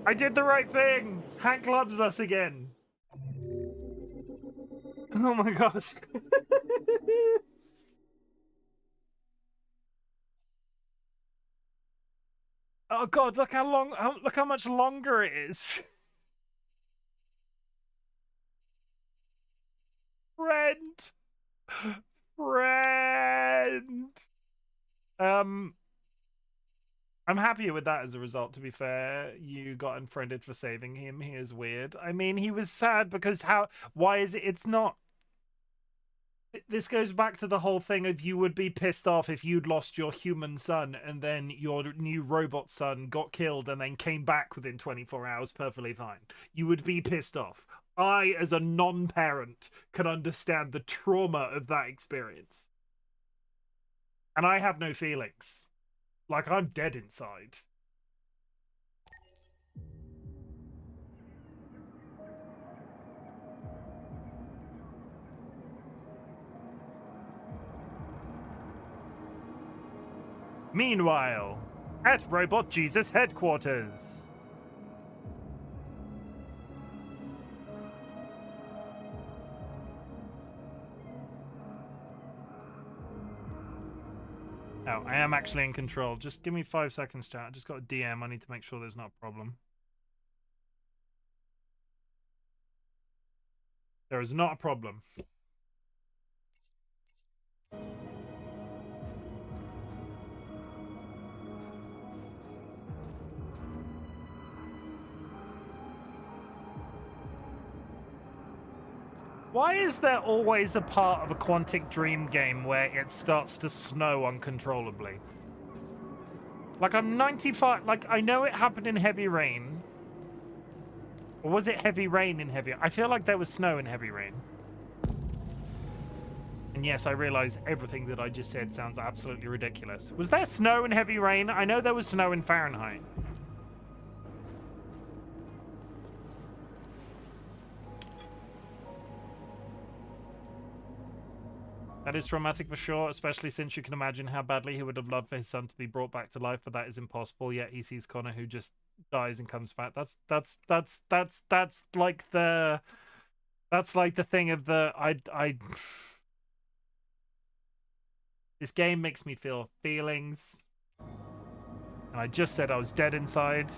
[SPEAKER 1] I did the right thing. Hank loves us again. Oh my gosh. Oh god, look how long, look how much longer it is. Friend. Friend. I'm happier with that as a result, to be fair. You got unfriended for saving him. He is weird. I mean, he was sad because why is it, it's not, this goes back to the whole thing of you would be pissed off if you'd lost your human son and then your new robot son got killed and then came back within 24 hours perfectly fine. You would be pissed off. I, as a non-parent, can understand the trauma of that experience. And I have no feelings. Like, I'm dead inside. Meanwhile, at Robot Jesus headquarters. Oh, I am actually in control. Just give me 5 seconds, chat. I just got a DM. I need to make sure there's not a problem. There is not a problem. Why is there always a part of a Quantic Dream game where it starts to snow uncontrollably? Like, I'm 95... Like, I know it happened in Heavy Rain. Or was it Heavy Rain in Heavy... I feel like there was snow in Heavy Rain. And yes, I realize everything that I just said sounds absolutely ridiculous. Was there snow in Heavy Rain? I know there was snow in Fahrenheit. That is traumatic for sure, especially since you can imagine how badly he would have loved for his son to be brought back to life, but that is impossible. Yet he sees Connor, who just dies and comes back. That's like the thing of the this game makes me feel feelings, and I just said I was dead inside.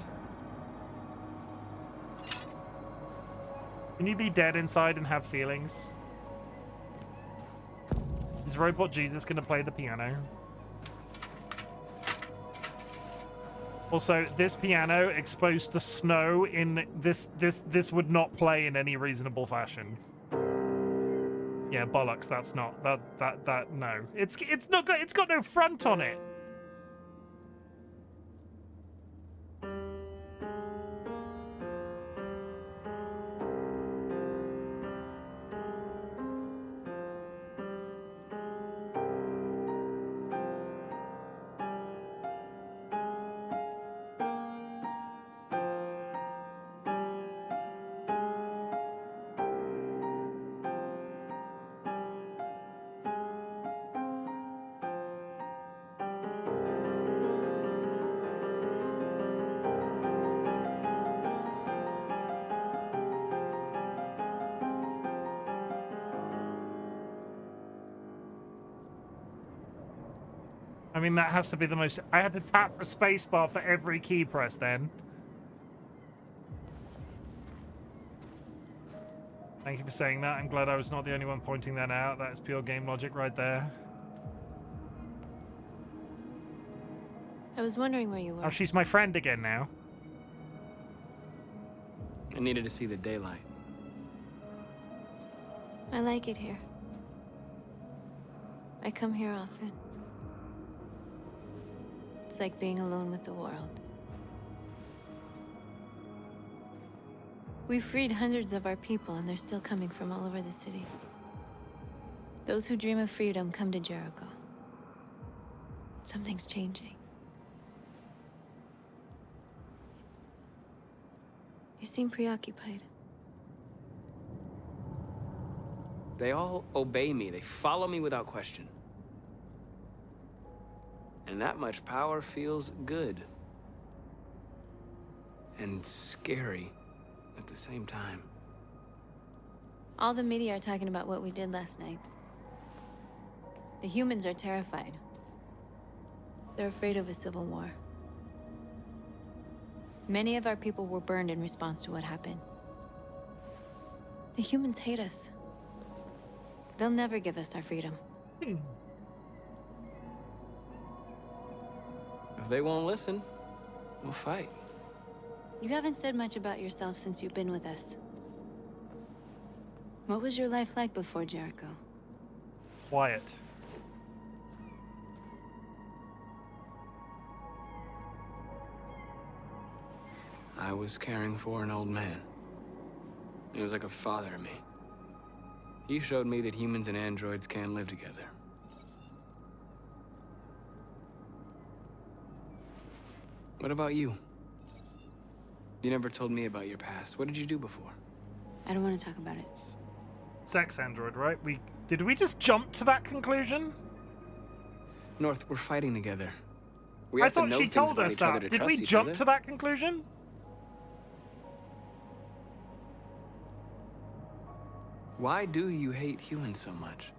[SPEAKER 1] Can you be dead inside and have feelings? Is Robot Jesus going to play the piano? Also, this piano exposed to snow in this would not play in any reasonable fashion. Yeah, bollocks. That's not that no. It's got no front on it. I mean, that has to be the most... I had to tap a spacebar for every key press then. Thank you for saying that. I'm glad I was not the only one pointing that out. That is pure game logic right there.
[SPEAKER 8] I was wondering where you were.
[SPEAKER 1] Oh, she's my friend again now.
[SPEAKER 3] I needed to see the daylight.
[SPEAKER 8] I like it here. I come here often. It's like being alone with the world. We freed hundreds of our people, and they're still coming from all over the city. Those who dream of freedom come to Jericho. Something's changing. You seem preoccupied.
[SPEAKER 10] They all obey me. They follow me without question. And that much power feels good. And scary at the same time.
[SPEAKER 8] All the media are talking about what we did last night. The humans are terrified. They're afraid of a civil war. Many of our people were burned in response to what happened. The humans hate us. They'll never give us our freedom.
[SPEAKER 10] If they won't listen, we'll fight.
[SPEAKER 8] You haven't said much about yourself since you've been with us. What was your life like before Jericho?
[SPEAKER 1] Quiet.
[SPEAKER 10] I was caring for an old man. He was like a father to me. He showed me that humans and androids can live together. What about you? You never told me about your past. What did you do before?
[SPEAKER 8] I don't want to talk about it.
[SPEAKER 1] Sex android, right? Did we just jump to that conclusion?
[SPEAKER 10] North, we're fighting together. We
[SPEAKER 1] I
[SPEAKER 10] have to
[SPEAKER 1] thought
[SPEAKER 10] know
[SPEAKER 1] she
[SPEAKER 10] things
[SPEAKER 1] told
[SPEAKER 10] about
[SPEAKER 1] us
[SPEAKER 10] each other
[SPEAKER 1] that.
[SPEAKER 10] to
[SPEAKER 1] Did
[SPEAKER 10] trust
[SPEAKER 1] we
[SPEAKER 10] each
[SPEAKER 1] jump
[SPEAKER 10] other.
[SPEAKER 1] to that conclusion?
[SPEAKER 10] Why do you hate humans so much?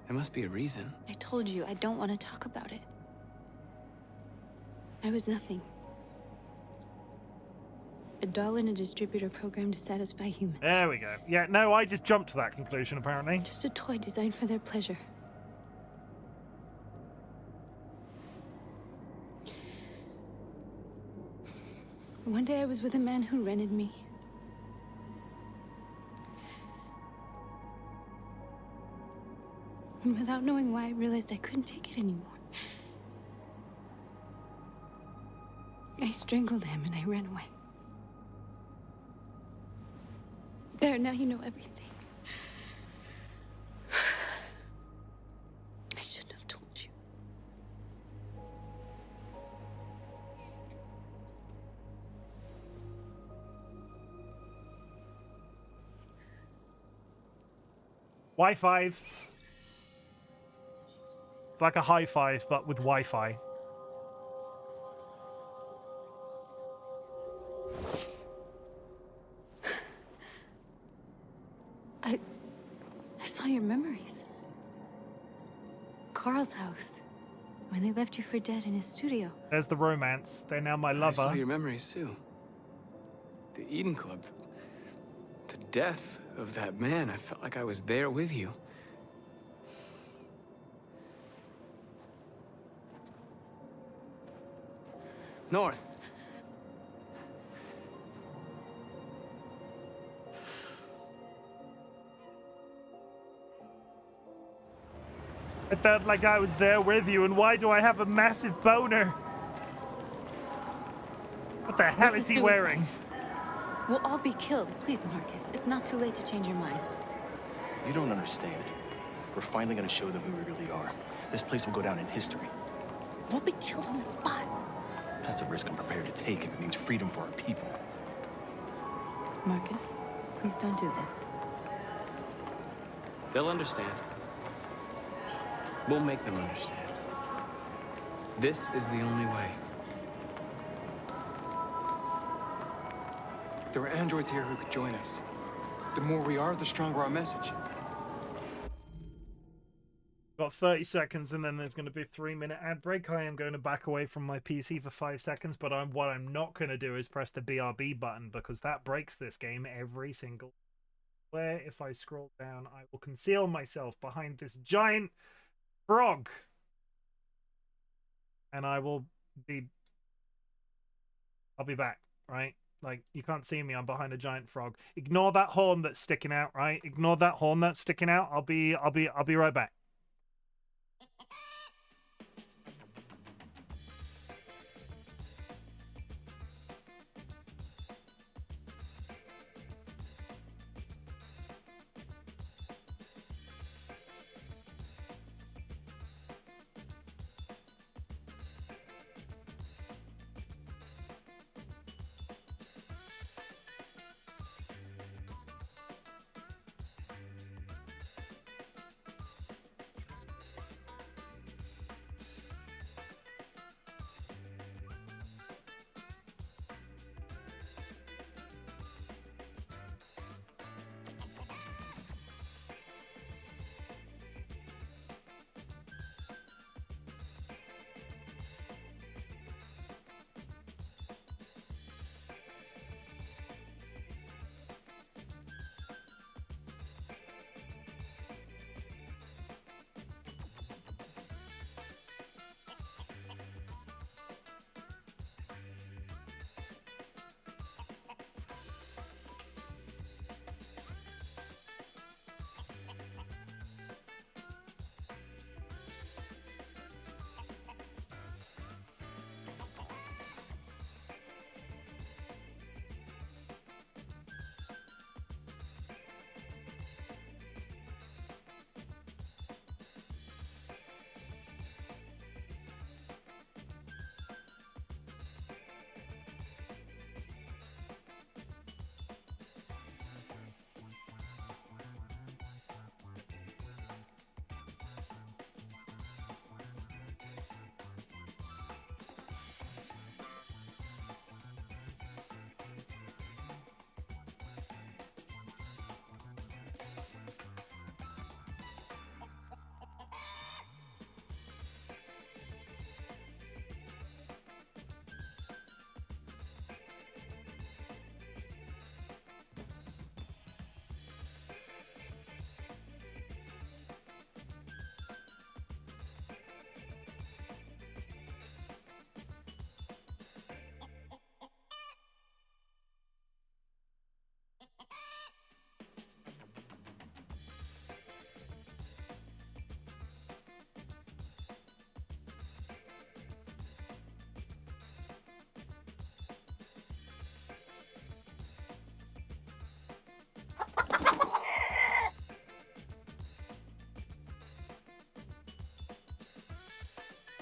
[SPEAKER 10] There must be a reason.
[SPEAKER 8] I told you, I don't want to talk about it. I was nothing. A doll in a distributor program to satisfy humans.
[SPEAKER 1] There we go. Yeah, no, I just jumped to that conclusion, apparently.
[SPEAKER 8] Just a toy designed for their pleasure. One day I was with a man who rented me. And without knowing why, I realized I couldn't take it anymore. I strangled him and I ran away. There, now you know everything. I shouldn't have told you.
[SPEAKER 1] Wi-Fi. It's like a high five, but with Wi-Fi.
[SPEAKER 8] I saw your memories. Carl's house. When they left you for dead in his studio.
[SPEAKER 1] There's the romance. They're now my
[SPEAKER 10] I
[SPEAKER 1] lover.
[SPEAKER 10] saw your memories too. The Eden Club. The death of that man. I felt like I was there with you. North.
[SPEAKER 1] I felt like I was there with you, and why do I have a massive boner? What the hell
[SPEAKER 8] This
[SPEAKER 1] is he
[SPEAKER 8] suicide.
[SPEAKER 1] wearing?
[SPEAKER 8] We'll all be killed. Please, Marcus. It's not too late to change your mind.
[SPEAKER 11] You don't understand. We're finally gonna show them who we really are. This place will go down in history.
[SPEAKER 8] We'll be killed on the spot.
[SPEAKER 11] That's a risk I'm prepared to take if it means freedom for our people.
[SPEAKER 8] Marcus, please don't do this.
[SPEAKER 10] They'll understand. We'll make them understand. This is the only way.
[SPEAKER 3] There are androids here who could join us. The more we are, the stronger our message.
[SPEAKER 1] Got 30 seconds, and then there's going to be a 3-minute ad break. I am going to back away from my PC for 5 seconds, but what I'm not going to do is press the BRB button, because that breaks this game every single. Where if I scroll down, I will conceal myself behind this giant frog, and I'll be back, right? Like, you can't see me, I'm behind a giant frog. Ignore that horn that's sticking out, right? Ignore that horn that's sticking out. I'll be right back.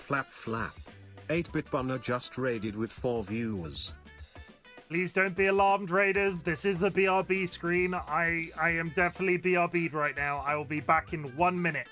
[SPEAKER 12] flap flap. 8-bit Bunner just raided with 4 viewers.
[SPEAKER 1] Please don't be alarmed, Raiders. This is the BRB screen. I am definitely BRB'd right now. I will be back in 1 minute.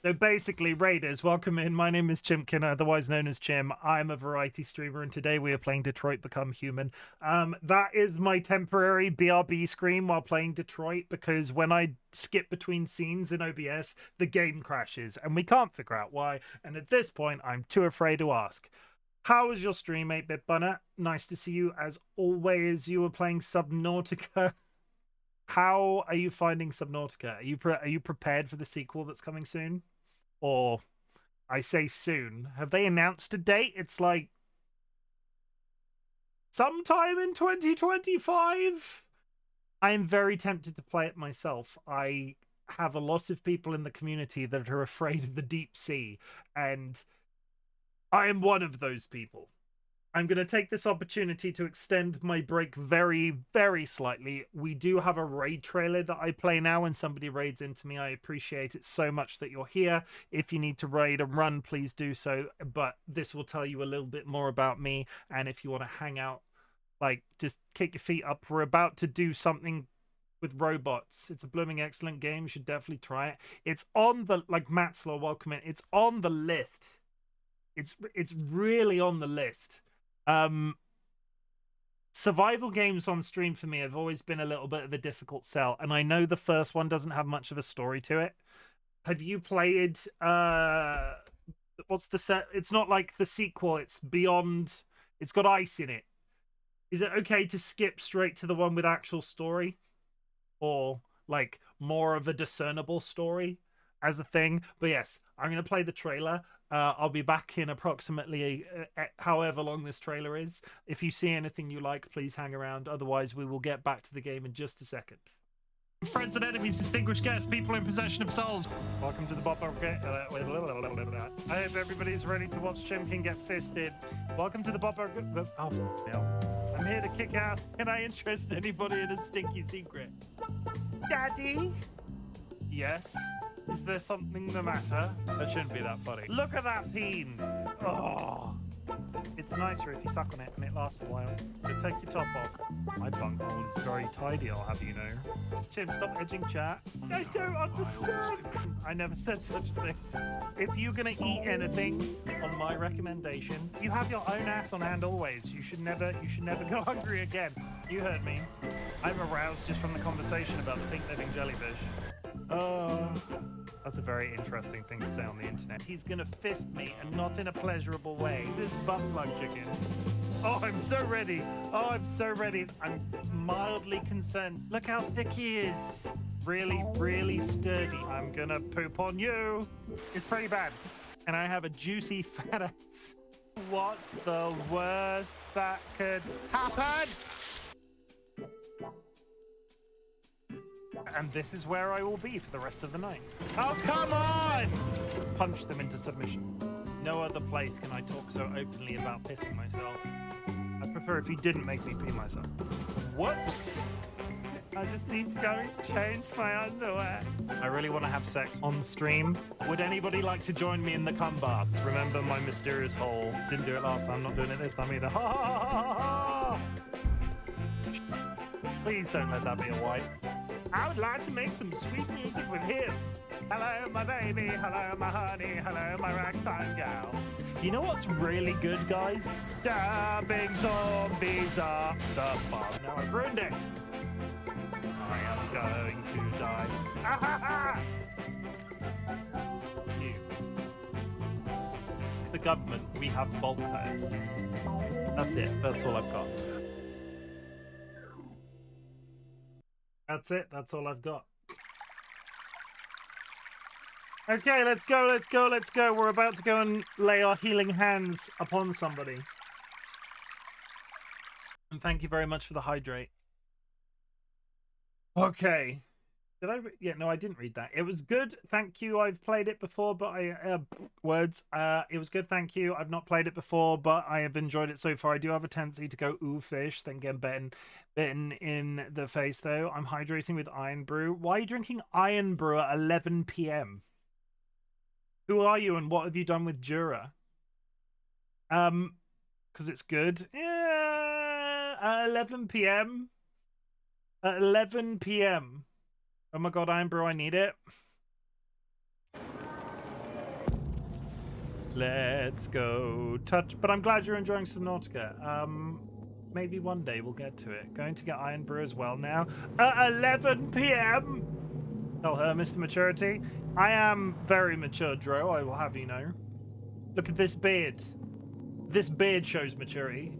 [SPEAKER 1] So basically, Raiders, welcome in. My name is Chimken, otherwise known as Chim. I'm a variety streamer, and today we are playing Detroit Become Human. That is my temporary BRB screen while playing Detroit, because when I skip between scenes in OBS, the game crashes, and we can't figure out why. And at this point, I'm too afraid to ask. How was your stream, 8-bit Bunner? Nice to see you, as always. You were playing Subnautica. How are you finding Subnautica? Are you prepared for the sequel that's coming soon? Or, I say soon, have they announced a date? It's like sometime in 2025? I am very tempted to play it myself. I have a lot of people in the community that are afraid of the deep sea, and I am one of those people. I'm going to take this opportunity to extend my break very, very slightly. We do have a raid trailer that I play now when somebody raids into me. I appreciate it so much that you're here. If you need to raid and run, please do so. But this will tell you a little bit more about me. And if you want to hang out, like, just kick your feet up. We're about to do something with robots. It's a blooming excellent game. You should definitely try it. It's on the, like Matslaw, welcome in. It's on the list. It's really on the list. Survival games on stream for me have always been a little bit of a difficult sell, and I know the first one doesn't have much of a story to it. Have you played what's the set? It's not like the sequel, it's beyond, it's got ice in it. Is it okay to skip straight to the one with actual story, or like more of a discernible story as a thing? But yes, I'm going to play the trailer. I'll be back in approximately however long this trailer is. If you see anything you like, please hang around. Otherwise, we will get back to the game in just a second. Friends and enemies, distinguished guests, people in possession of souls. Welcome to the Bok Bok Brigade. I hope everybody's ready to watch Chimken get fisted. Welcome to the Bok Bok Brigade. Oh, no. I'm here to kick ass. Can I interest anybody in a stinky secret? Daddy? Yes? Is there something the matter? That shouldn't be that funny. Look at that peen! Oh! It's nicer if you suck on it and it lasts a while. But take your top off. My bunghole is very tidy, I'll have you know. Chim, stop edging chat. I don't understand! I never said such a thing. If you're gonna eat anything, on my recommendation, you have your own ass on hand always. You should never go hungry again. You heard me. I'm aroused just from the conversation about the pink living jellyfish. Oh, that's a very interesting thing to say on the internet. He's gonna fist me, and not in a pleasurable way. This butt plug chicken. Oh, I'm so ready. Oh, I'm so ready. I'm mildly concerned. Look how thick he is. Really, really sturdy. I'm gonna poop on you. It's pretty bad. And I have a juicy fat ass. What's the worst that could happen? And this is where I will be for the rest of the night. Oh, come on! Punch them into submission. No other place can I talk so openly about pissing myself. I'd prefer if you didn't make me pee myself. Whoops! I just need to go and change my underwear. I really want to have sex on stream. Would anybody like to join me in the cum bath? Remember my mysterious hole. Didn't do it last time, not doing it this time either. Ha ha ha ha ha! Please don't let that be a white. I would like to make some sweet music with him. Hello, my baby. Hello, my honey. Hello, my ragtime gal. You know what's really good, guys? Stabbing zombies up the bum. Now I've ruined it. I am going to die. Ah, ha, ha. You. The government, we have bulkheads. That's it. That's all I've got. That's it. That's all I've got. Okay, let's go, let's go, let's go. We're about to go and lay our healing hands upon somebody. And thank you very much for the hydrate. Okay. Did I? Yeah, no, I didn't read that. It was good. Thank you. I've played it before, but words. It was good. Thank you. I've not played it before, but I have enjoyed it so far. I do have a tendency to go ooh fish, then get bitten in the face though. I'm hydrating with iron brew. Why are you drinking iron brew at 11 p.m.? Who are you and what have you done with Jura? Because it's good. Yeah, at 11 p.m. At 11 p.m. Oh my god, Iron Brew, I need it. Let's go touch. But I'm glad you're enjoying Subnautica. Maybe one day we'll get to it. Going to get Iron Brew as well now. At 11 p.m. Tell her, Mr. Maturity. I am very mature, Dro, I will have you know. Look at this beard. This beard shows maturity.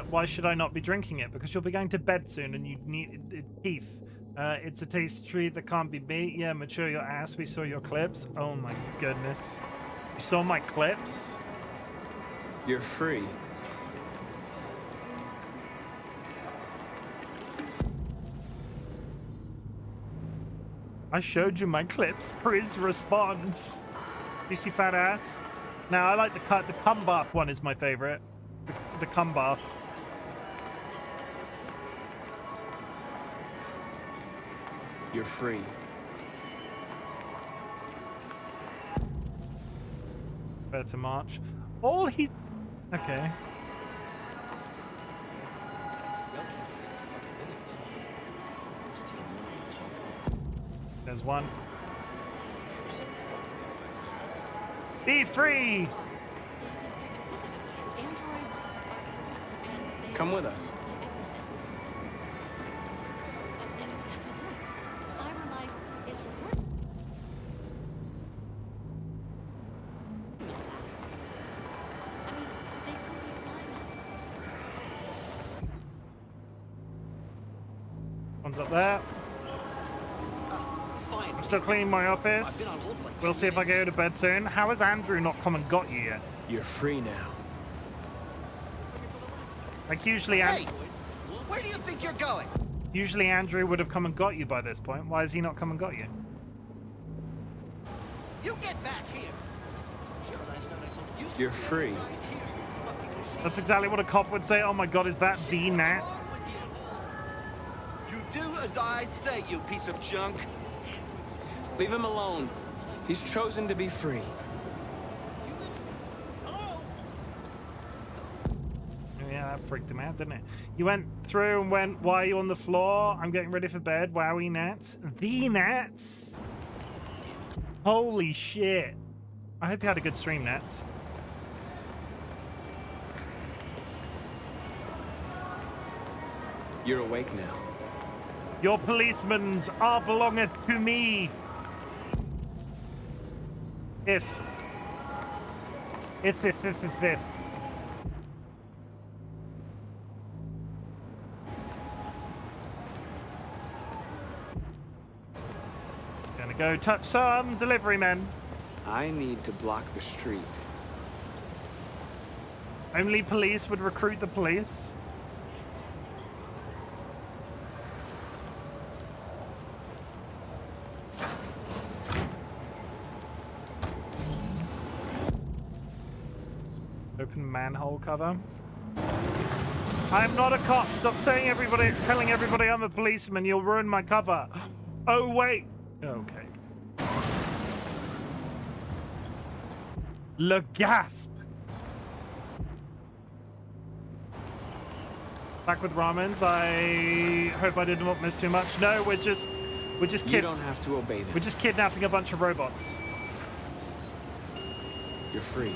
[SPEAKER 1] Why should I not be drinking it? Because you'll be going to bed soon and you need teeth. It's a tasty treat that can't be beat. Yeah, mature your ass. We saw your clips. Oh my goodness. You saw my clips?
[SPEAKER 10] You're free.
[SPEAKER 1] I showed you my clips. Please respond. You see fat ass? Now I like the cut. The cum bath one is my favorite. The cum bath.
[SPEAKER 10] You're free.
[SPEAKER 1] Better march. All he. Okay. There's one. Be free!
[SPEAKER 10] Come with us.
[SPEAKER 13] That's the point. Cyber life is recorded. I mean, they could be spying on us.
[SPEAKER 1] One's up there. I'm still cleaning my office. We'll see if I go to bed soon. How has Andrew not come and got you yet?
[SPEAKER 10] You're free now.
[SPEAKER 1] Like usually,
[SPEAKER 14] Hey, where do you think you're going?
[SPEAKER 1] Usually Andrew would have come and got you by this point. Why has he not come and got you?
[SPEAKER 14] You get back here.
[SPEAKER 10] You're free.
[SPEAKER 1] That's exactly what a cop would say. Oh my god, is that the Nat?
[SPEAKER 14] You do as I say, you piece of junk.
[SPEAKER 10] Leave him alone. He's chosen to be free.
[SPEAKER 1] Yeah, that freaked him out, didn't it? You went through and went, why are you on the floor? I'm getting ready for bed. Wowie Nats. The Nats? Holy shit. I hope you had a good stream, Nats.
[SPEAKER 10] You're awake now.
[SPEAKER 1] Your policeman's are belongeth to me. If. Gonna go touch some delivery men.
[SPEAKER 10] I need to block the street.
[SPEAKER 1] Only police would recruit the police. Open manhole cover. I'm not a cop. Stop saying telling everybody I'm a policeman. You'll ruin my cover. Oh wait. Okay. Le gasp. Back with ramens. I hope I didn't miss too much. No, we're just
[SPEAKER 10] You don't have to obey them.
[SPEAKER 1] We're just kidnapping a bunch of robots.
[SPEAKER 10] You're free.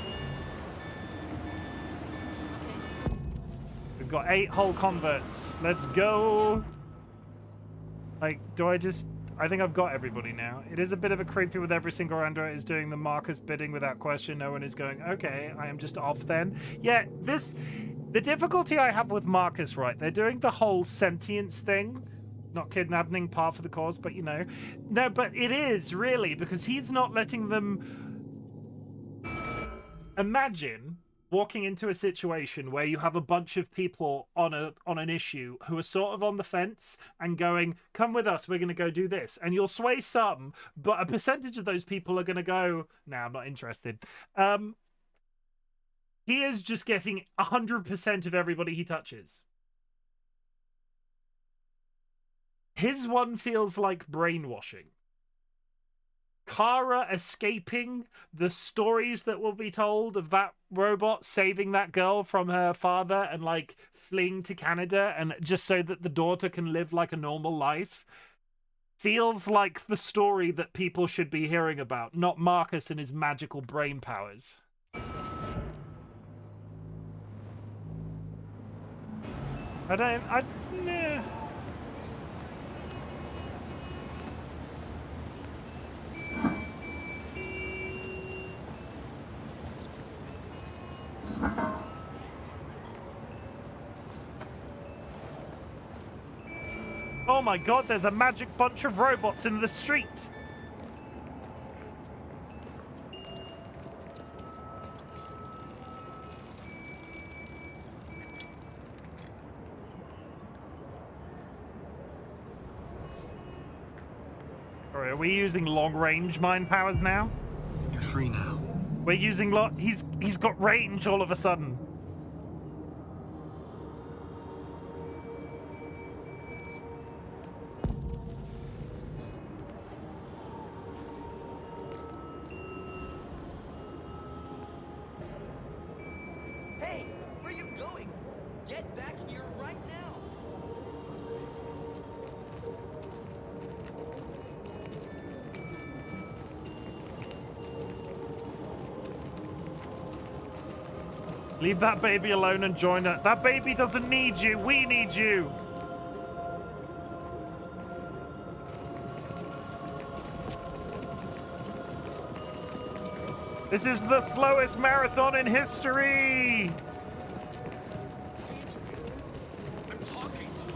[SPEAKER 1] We've got 8 whole converts. Let's go. Like, I think I've got everybody now. It is a bit of a creepy with every single android is doing the Marcus bidding without question. No one is going, okay, I am just off then. Yeah, the difficulty I have with Marcus, right? They're doing the whole sentience thing. Not kidnapping, par for the cause, but you know. No, but it is, really, because he's not letting them... Imagine walking into a situation where you have a bunch of people on an issue who are sort of on the fence and going, come with us, we're going to go do this. And you'll sway some, but a percentage of those people are going to go, nah, I'm not interested. He is just getting 100% of everybody he touches. His one feels like brainwashing. Kara escaping, the stories that will be told of that robot saving that girl from her father and like fleeing to Canada and just so that the daughter can live like a normal life, feels like the story that people should be hearing about, not Marcus and his magical brain powers. Nah. Oh my god, there's a magic bunch of robots in the street! Alright, are we using long-range mind powers now?
[SPEAKER 10] You're free now.
[SPEAKER 1] We're using he's got range all of a sudden.
[SPEAKER 14] Hey, where are you going? Get back here right now.
[SPEAKER 1] Leave that baby alone and join her. That baby doesn't need you. We need you. This is the slowest marathon in history.
[SPEAKER 14] I'm talking to you.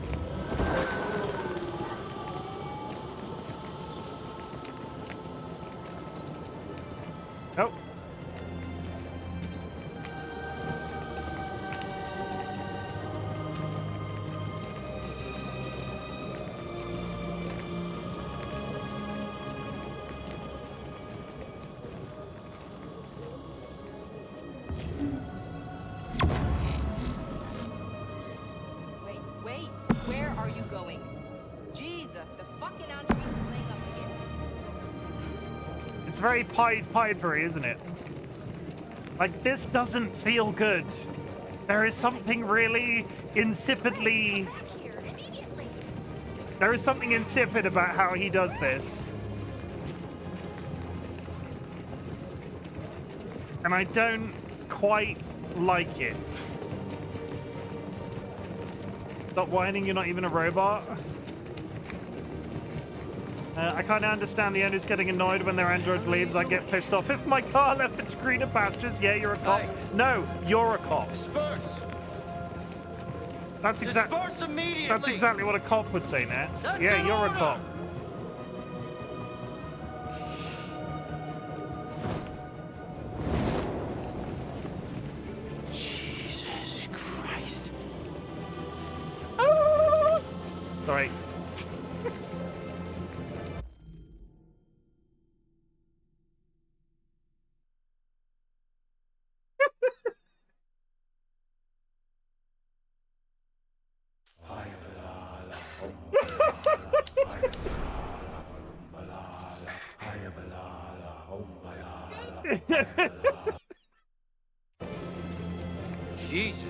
[SPEAKER 1] Nope.
[SPEAKER 4] Wait, where are you going? Jesus, the fucking android's playing up again.
[SPEAKER 1] It's very Pied Pipery, isn't it? Like, this doesn't feel good. There is something really insipidly... There is something insipid about how he does this. And I don't quite like it. Stop whining, you're not even a robot. I kind of understand the owners getting annoyed when their android leaves. I get pissed off. If my car left its greener pastures, yeah, you're a cop.
[SPEAKER 14] Hey.
[SPEAKER 1] No, you're a cop.
[SPEAKER 14] Disperse.
[SPEAKER 1] That's exactly.
[SPEAKER 14] Disperse immediately.
[SPEAKER 1] That's exactly what a cop would say, Nats.
[SPEAKER 14] That's
[SPEAKER 1] Yeah,
[SPEAKER 14] an
[SPEAKER 1] you're a
[SPEAKER 14] order.
[SPEAKER 1] cop.
[SPEAKER 14] Jesus Christ.
[SPEAKER 1] Sorry.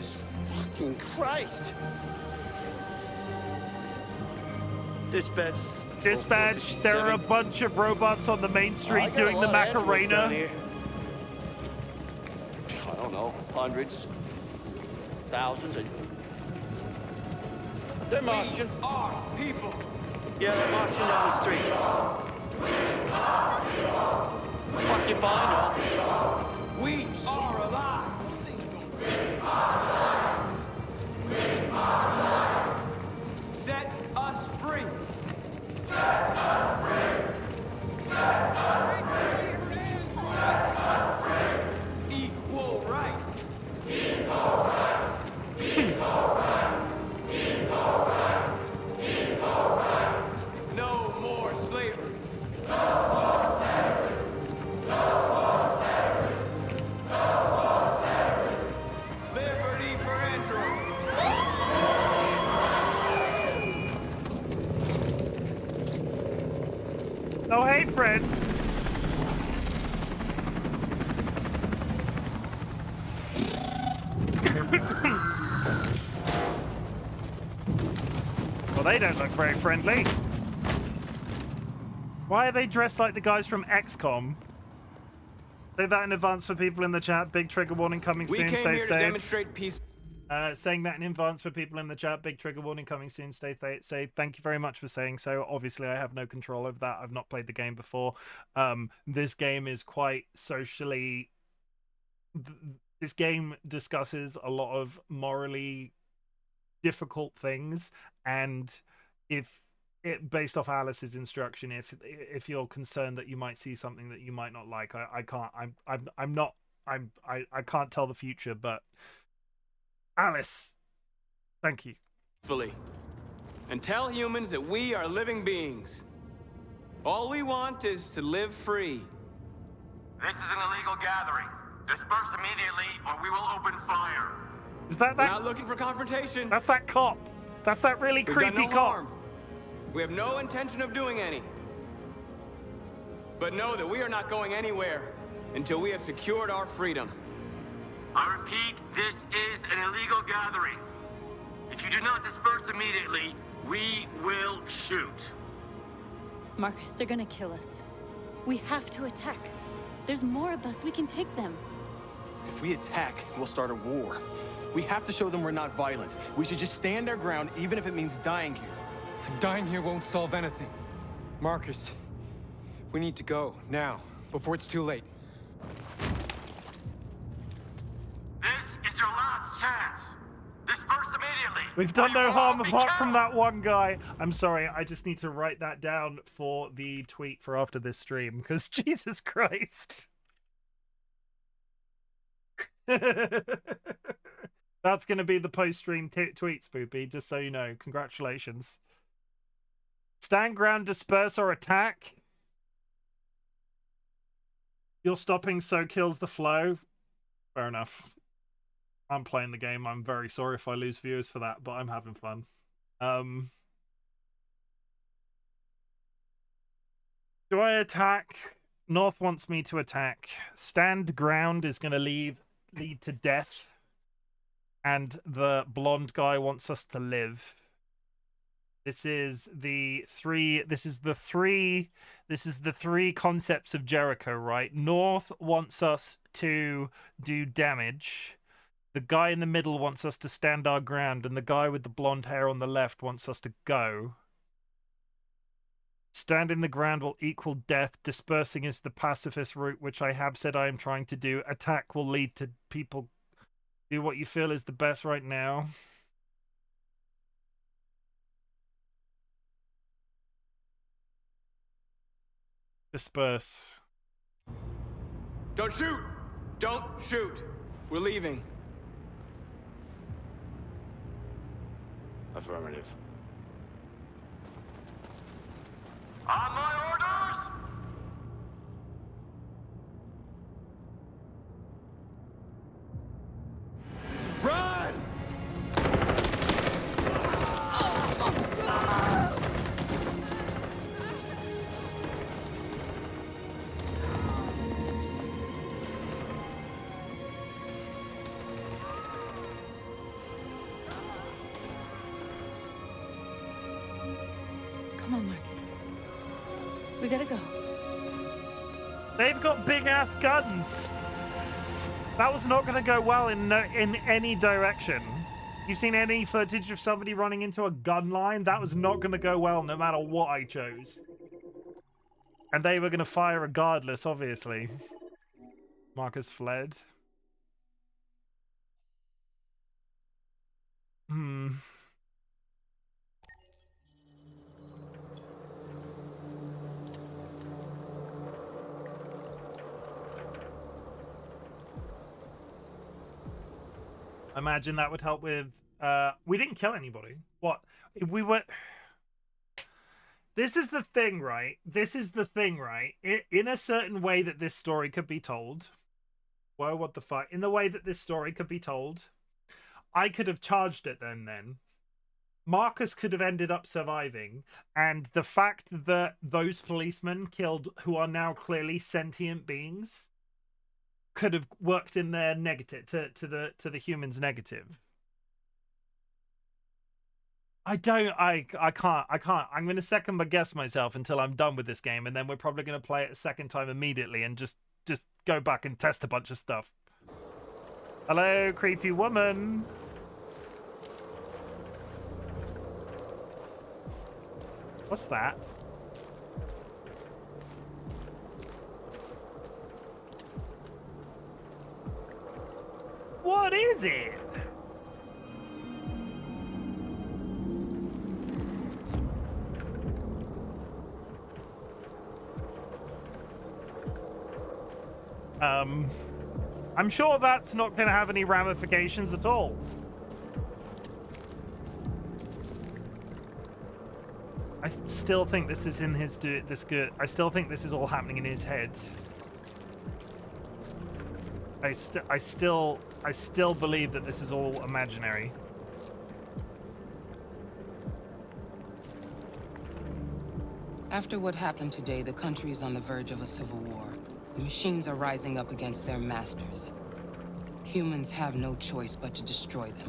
[SPEAKER 14] Jesus fucking Christ! Dispatch.
[SPEAKER 1] Dispatch, there are a bunch of robots on the main street doing the Macarena.
[SPEAKER 14] I don't know, hundreds, thousands. They're marching.
[SPEAKER 10] Are people.
[SPEAKER 14] Yeah, they're marching down the street. Fucking fine, y'all.
[SPEAKER 10] We are alive. Set us free. Set us free. Set us free. Set us free. Equal rights. Equal rights. Equal rights. Equal rights. Equal rights. No more slavery. No more slavery. No more slavery. No more slavery. Liberty for androids.
[SPEAKER 1] Oh, hey, friends. Well, they don't look very friendly. Why are they dressed like the guys from XCOM? Say that in advance for people in the chat. Big trigger warning coming soon.
[SPEAKER 10] We came
[SPEAKER 1] Stay
[SPEAKER 10] here
[SPEAKER 1] safe.
[SPEAKER 10] to demonstrate peace.
[SPEAKER 1] Saying that in advance for people in the chat. Big trigger warning coming soon. Stay safe. Thank you very much for saying so. Obviously, I have no control over that. I've not played the game before. This game is quite socially. This game discusses a lot of morally difficult things, and based off Alice's instruction, if you're concerned that you might see something that you might not like, I can't tell the future, but Alice, thank you.
[SPEAKER 10] Fully. And tell humans that we are living beings. All we want is to live free.
[SPEAKER 15] This is an illegal gathering. Disperse immediately, or we will open fire.
[SPEAKER 1] Is that
[SPEAKER 10] We're not looking for confrontation.
[SPEAKER 1] That's that cop. That's that really
[SPEAKER 10] We've
[SPEAKER 1] creepy
[SPEAKER 10] done no
[SPEAKER 1] cop.
[SPEAKER 10] harm. We have no intention of doing any. But know that we are not going anywhere until we have secured our freedom.
[SPEAKER 15] I repeat, this is an illegal gathering. If you do not disperse immediately, we will shoot.
[SPEAKER 8] Marcus, they're gonna kill us. We have to attack. There's more of us. We can take them.
[SPEAKER 11] If we attack, we'll start a war. We have to show them we're not violent. We should just stand our ground, even if it means dying here.
[SPEAKER 3] Dying here won't solve anything. Marcus, we need to go, now, before it's too late.
[SPEAKER 15] This is your last chance. Disperse immediately.
[SPEAKER 1] We've done no harm apart from that one guy. I'm sorry, I just need to write that down for the tweet for after this stream, because Jesus Christ. That's going to be the post-stream tweet, Spoopy, just so you know. Congratulations. Stand ground, disperse, or attack. You're stopping so kills the flow. Fair enough. I'm playing the game. I'm very sorry if I lose viewers for that, but I'm having fun. Do I attack? North wants me to attack. Stand ground is going to lead to death. And the blonde guy wants us to live. This is the three concepts of Jericho, right? North wants us to do damage. The guy in the middle wants us to stand our ground, and the guy with the blonde hair on the left wants us to go. Standing the ground will equal death. Dispersing is the pacifist route, which I have said I am trying to do. Attack will lead to people. Do what you feel is the best right now. Disperse.
[SPEAKER 10] Don't shoot! Don't shoot! We're leaving.
[SPEAKER 15] Affirmative. On my orders!
[SPEAKER 10] Run!
[SPEAKER 8] Come on, Marcus. We gotta go.
[SPEAKER 1] They've got big ass guns. That was not going to go well in any direction. You've seen any footage of somebody running into a gun line? That was not going to go well no matter what I chose. And they were going to fire regardless, obviously. Marcus fled. Imagine that would help with... we didn't kill anybody. What? We were... This is the thing, right? This is the thing, right? In a certain way that this story could be told... Whoa, what the fuck? In the way that this story could be told, I could have charged it then. Marcus could have ended up surviving, and the fact that those policemen killed, who are now clearly sentient beings, could have worked in their negative to the humans' negative. I can't. I'm going to second guess myself until I'm done with this game, and then we're probably going to play it a second time immediately and just go back and test a bunch of stuff. Hello, creepy woman. What's that? What is it? I'm sure that's not going to have any ramifications at all. I still think this is in his I still think this is all happening in his head. I still believe that this is all imaginary.
[SPEAKER 16] After what happened today, the country is on the verge of a civil war. The machines are rising up against their masters. Humans have no choice but to destroy them.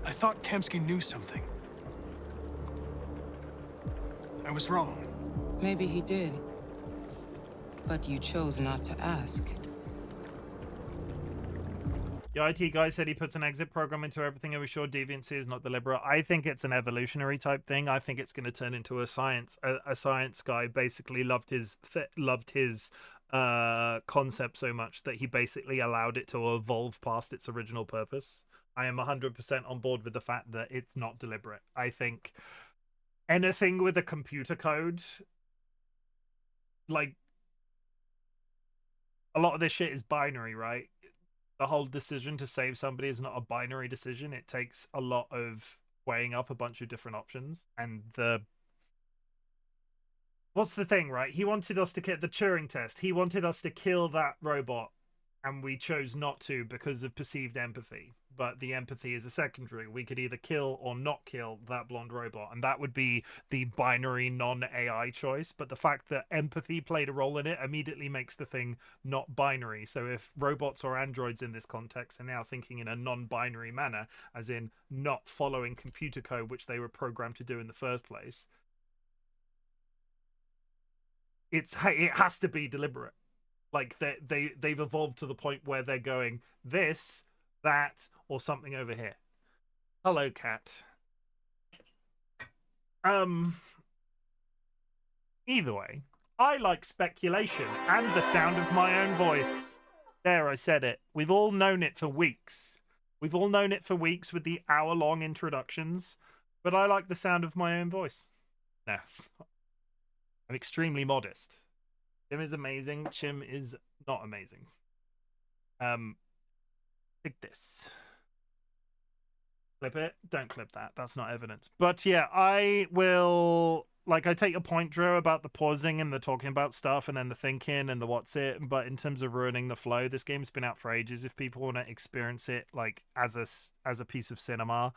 [SPEAKER 7] I thought Kamsky knew something. I was wrong.
[SPEAKER 16] Maybe he did. But you chose not to ask.
[SPEAKER 1] The IT guy said he puts an exit program into everything. Are we sure deviancy is not deliberate? I think it's an evolutionary type thing. I think it's going to turn into a science guy. Basically loved his concept so much that he basically allowed it to evolve past its original purpose. I am 100% on board with the fact that it's not deliberate. I think anything with a computer code, like, a lot of this shit is binary, right? The whole decision to save somebody is not a binary decision. It takes a lot of weighing up a bunch of different options. And what's the thing, right? He wanted us to get the Turing test. He wanted us to kill that robot, and we chose not to because of perceived empathy. But the empathy is a secondary. We could either kill or not kill that blonde robot, and that would be the binary non-AI choice. But the fact that empathy played a role in it immediately makes the thing not binary. So if robots or androids in this context are now thinking in a non-binary manner, as in not following computer code which they were programmed to do in the first place, it has to be deliberate. Like they've evolved to the point where they're going this, that, or something over here. Hello, cat. Either way, I like speculation and the sound of my own voice. There, I said it. We've all known it for weeks. We've all known it for weeks with the hour-long introductions, but I like the sound of my own voice. No, I'm extremely modest. Chim is amazing. Chim is not amazing. Take this. Clip it. Don't clip that. That's not evidence. But yeah, I will... Like, I take your point, Drew, about the pausing and the talking about stuff and then the thinking and the what's it. But in terms of ruining the flow, this game's been out for ages. If people want to experience it, like, as a piece of cinema,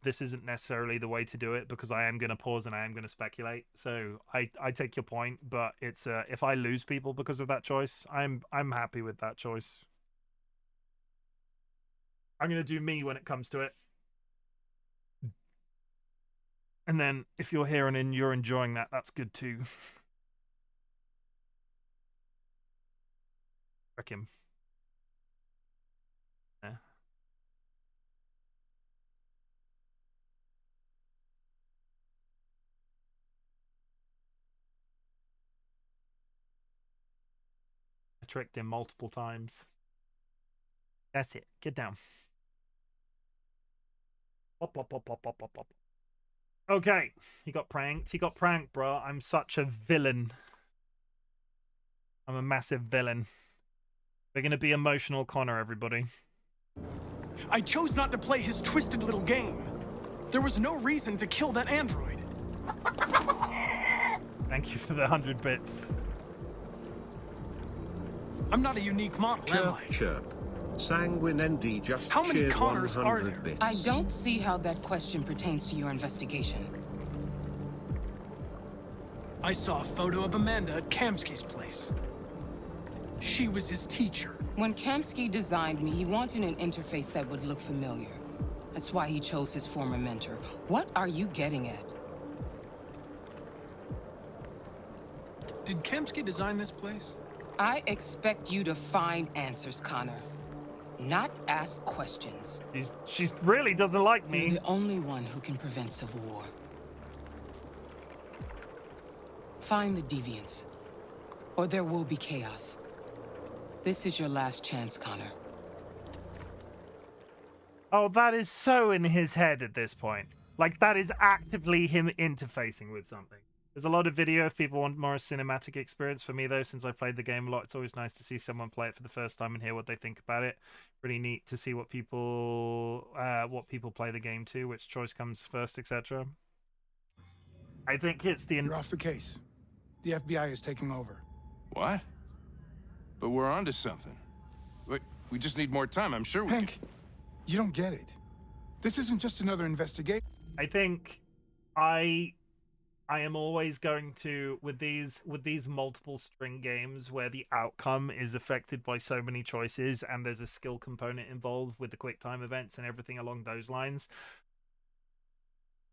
[SPEAKER 1] this isn't necessarily the way to do it, because I am going to pause and I am going to speculate. So I take your point, but it's if I lose people because of that choice, I'm happy with that choice. I'm going to do me when it comes to it. And then if you're here and you're enjoying that, that's good too. Wreck him. Yeah. I tricked him multiple times. That's it. Get down. Pop, pop, pop, pop, pop, pop, pop. Okay. He got pranked. He got pranked, bro. I'm such a villain. I'm a massive villain. We're going to be emotional Connor, everybody.
[SPEAKER 7] I chose not to play his twisted little game. There was no reason to kill that android.
[SPEAKER 1] Thank you for the 100 bits.
[SPEAKER 7] I'm not a unique model, am I?
[SPEAKER 12] Chirp. Sanguine ND just
[SPEAKER 7] How many
[SPEAKER 12] cheered
[SPEAKER 7] Connors are
[SPEAKER 12] 100
[SPEAKER 7] there?
[SPEAKER 12] bits.
[SPEAKER 16] I don't see how that question pertains to your investigation.
[SPEAKER 7] I saw a photo of Amanda at Kamsky's place. She was his teacher.
[SPEAKER 16] When Kamsky designed me, he wanted an interface that would look familiar. That's why he chose his former mentor. What are you getting at?
[SPEAKER 7] Did Kamsky design this place?
[SPEAKER 16] I expect you to find answers, Connor. Not ask questions.
[SPEAKER 1] She really doesn't like me.
[SPEAKER 16] You're the only one who can prevent civil war. Find the deviants, or there will be chaos. This is your last chance, Connor.
[SPEAKER 1] Oh, that is so in his head at this point. Like, that is actively him interfacing with something. There's a lot of video if people want more cinematic experience. For me, though, since I've played the game a lot, it's always nice to see someone play it for the first time and hear what they think about it. Really neat to see what people play the game to, which choice comes first, etc. I think it's the...
[SPEAKER 17] You're off the case. The FBI is taking over.
[SPEAKER 6] What? But we're onto something. Wait, we just need more time. I'm sure we
[SPEAKER 17] Hank, you don't get it. This isn't just another investigation.
[SPEAKER 1] I think I am always going to, with these multiple string games where the outcome is affected by so many choices and there's a skill component involved with the quick time events and everything along those lines,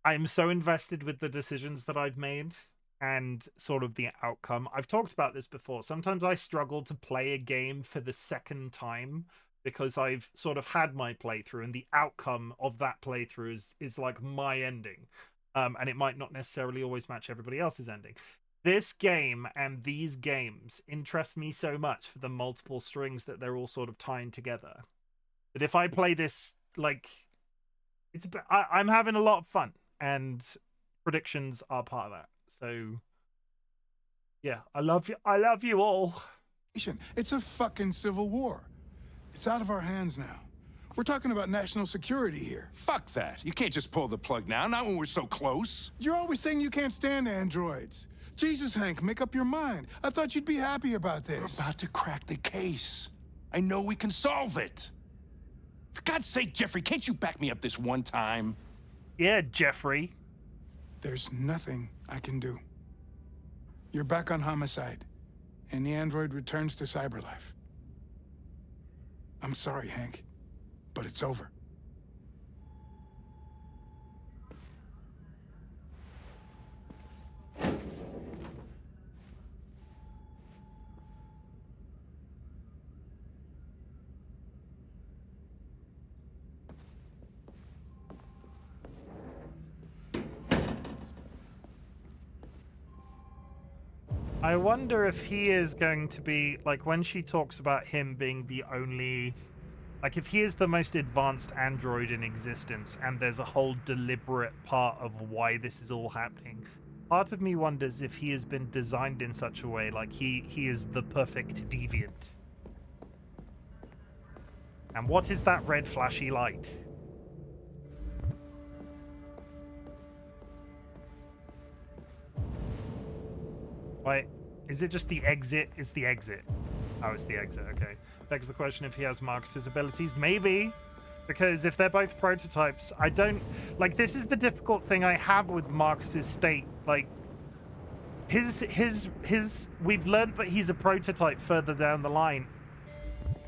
[SPEAKER 1] I'm so invested with the decisions that I've made and sort of the outcome. I've talked about this before. Sometimes I struggle to play a game for the second time because I've sort of had my playthrough and the outcome of that playthrough is like my ending. And it might not necessarily always match everybody else's ending. This game and these games interest me so much for the multiple strings that they're all sort of tying together. That if I play this, like, I'm having a lot of fun, and predictions are part of that. So, yeah, I love you. I love you all.
[SPEAKER 17] It's a fucking civil war. It's out of our hands now. We're talking about national security here.
[SPEAKER 6] Fuck that. You can't just pull the plug now, not when we're so close.
[SPEAKER 17] You're always saying you can't stand androids. Jesus, Hank, make up your mind. I thought you'd be happy about this.
[SPEAKER 6] We're about to crack the case. I know we can solve it. For God's sake, Jeffrey, can't you back me up this one time?
[SPEAKER 1] Yeah, Jeffrey.
[SPEAKER 17] There's nothing I can do. You're back on homicide, and the android returns to cyberlife. I'm sorry, Hank, but it's over.
[SPEAKER 1] I wonder if he is going to be, like, when she talks about him being the only, like, if he is the most advanced android in existence and there's a whole deliberate part of why this is all happening, part of me wonders if he has been designed in such a way, like he is the perfect deviant. And what is that red flashy light? Wait, is it just the exit? It's the exit. Oh, it's the exit, okay. Begs the question if he has Marcus's abilities. Maybe, because if they're both prototypes, I don't... Like, this is the difficult thing I have with Marcus's state. Like, we've learned that he's a prototype further down the line.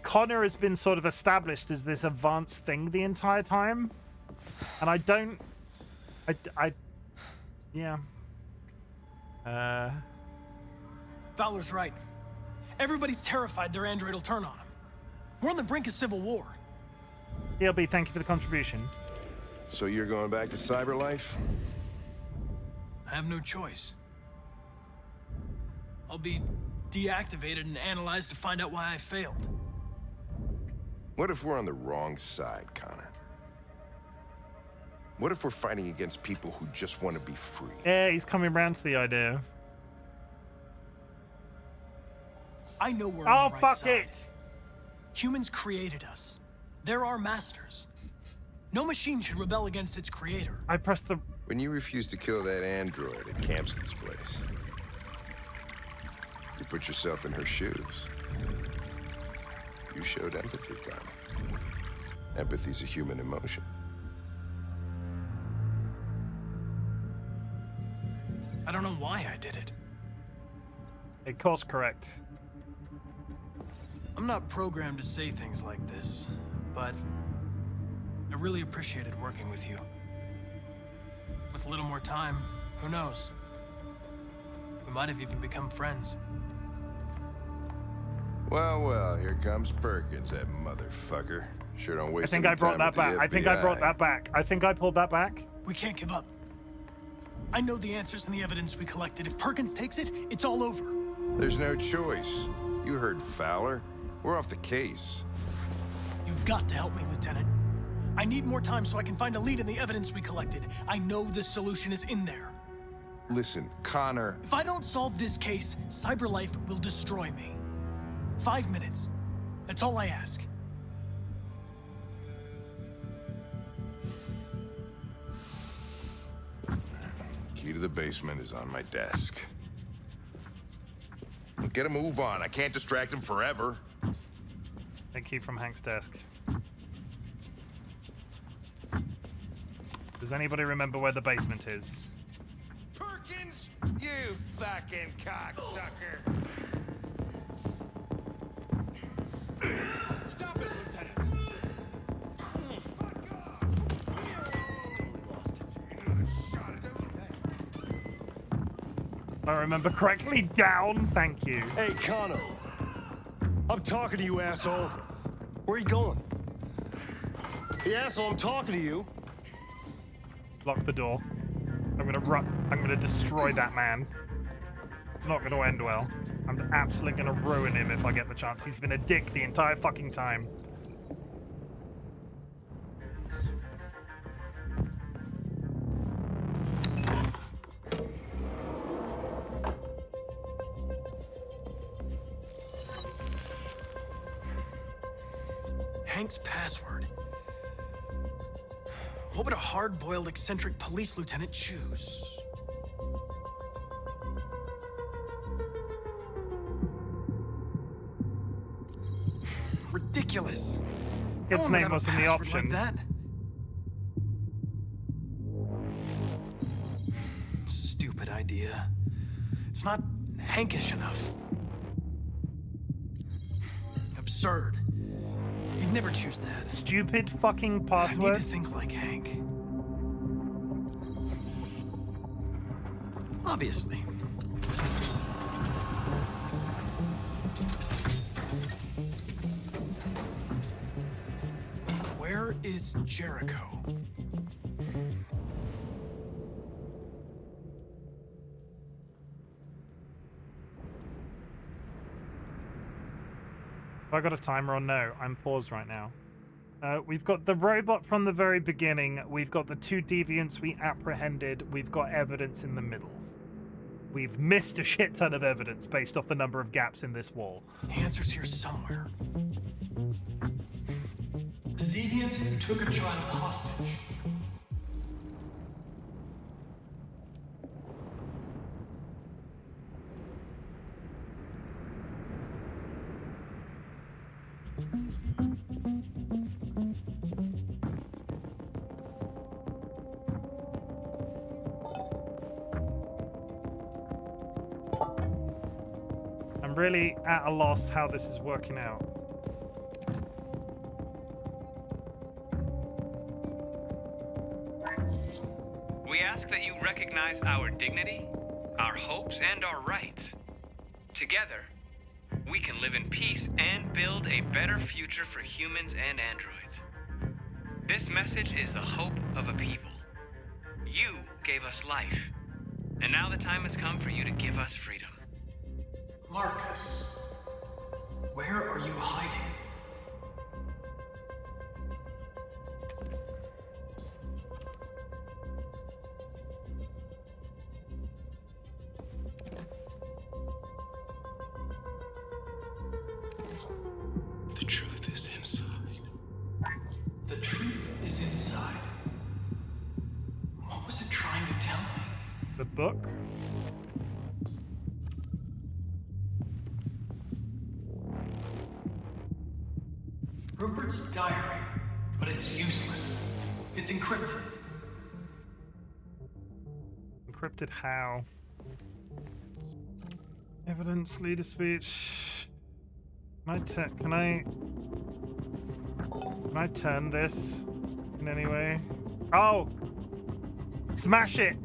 [SPEAKER 1] Connor has been sort of established as this advanced thing the entire time. And I don't... Yeah.
[SPEAKER 7] Fowler's right. Everybody's terrified their android will turn on them. We're on the brink of civil war.
[SPEAKER 1] DLB, thank you for the contribution.
[SPEAKER 6] So you're going back to Cyberlife?
[SPEAKER 7] I have no choice. I'll be deactivated and analyzed to find out why I failed.
[SPEAKER 6] What if we're on the wrong side, Connor? What if we're fighting against people who just want to be free?
[SPEAKER 1] Yeah, he's coming around to the idea.
[SPEAKER 7] I know we're on the right
[SPEAKER 1] fuck
[SPEAKER 7] side.
[SPEAKER 1] it!
[SPEAKER 7] Humans created us. They're our masters. No machine should rebel against its creator.
[SPEAKER 1] I pressed the...
[SPEAKER 6] When you refused to kill that android at Kamsky's place, you put yourself in her shoes. You showed empathy, Connor. Empathy's a human emotion.
[SPEAKER 7] I don't know why I did it.
[SPEAKER 1] A course correct.
[SPEAKER 7] I'm not programmed to say things like this, but I really appreciated working with you. With a little more time, who knows? We might have even become friends.
[SPEAKER 6] Well, well, here comes Perkins, that motherfucker. Sure don't waste any
[SPEAKER 1] I brought
[SPEAKER 6] time
[SPEAKER 1] that
[SPEAKER 6] with the
[SPEAKER 1] back. I think I brought
[SPEAKER 6] FBI.
[SPEAKER 1] that back. I think I pulled that back.
[SPEAKER 7] We can't give up. I know the answers and the evidence we collected. If Perkins takes it, it's all over.
[SPEAKER 6] There's no choice. You heard Fowler. We're off the case.
[SPEAKER 7] You've got to help me, Lieutenant. I need more time so I can find a lead in the evidence we collected. I know the solution is in there.
[SPEAKER 6] Listen, Connor.
[SPEAKER 7] If I don't solve this case, Cyberlife will destroy me. 5 minutes. That's all I ask.
[SPEAKER 6] Key to the basement is on my desk. Get a move on. I can't distract him forever.
[SPEAKER 1] A key from Hank's desk. Does anybody remember where the basement is?
[SPEAKER 6] Perkins, you fucking cocksucker.
[SPEAKER 11] Stop it, Lieutenant.
[SPEAKER 1] If I remember correctly, down. Thank you.
[SPEAKER 9] Hey, Connor. I'm talking to you, asshole. Where are you going? Hey, asshole, I'm talking to you.
[SPEAKER 1] Lock the door. I'm gonna destroy that man. It's not gonna end well. I'm absolutely gonna ruin him if I get the chance. He's been a dick the entire fucking time.
[SPEAKER 7] Hank's password. What would a hard-boiled, eccentric police lieutenant choose? Ridiculous.
[SPEAKER 1] Its name wasn't the option.
[SPEAKER 7] Like that. Stupid idea. It's not Hankish enough. Absurd. He'd never choose that.
[SPEAKER 1] Stupid fucking password.
[SPEAKER 7] I need to think like Hank. Obviously. Where is Jericho?
[SPEAKER 1] Have I got a timer on? No, I'm paused right now. We've got the robot from the very beginning. We've got the two deviants we apprehended. We've got evidence in the middle. We've missed a shit ton of evidence based off the number of gaps in this wall.
[SPEAKER 7] The answer's here somewhere. The deviant who took a child hostage.
[SPEAKER 1] I'm really at a loss how this is working out.
[SPEAKER 18] We
[SPEAKER 10] We ask that you recognize our dignity, our hopes, and our rights. Together, we can live in peace and build a better future for humans and androids. This message is the hope of a people. You gave us life, and now the time has come for you to give us freedom.
[SPEAKER 7] Marcus, where are you hiding?
[SPEAKER 10] The truth is inside.
[SPEAKER 7] The truth is inside. What was it trying to tell me?
[SPEAKER 1] The book?
[SPEAKER 7] Rupert's diary, but it's useless. It's encrypted.
[SPEAKER 1] Encrypted how? Evidence, leader speech. Can I turn this in any way? Oh! Smash it!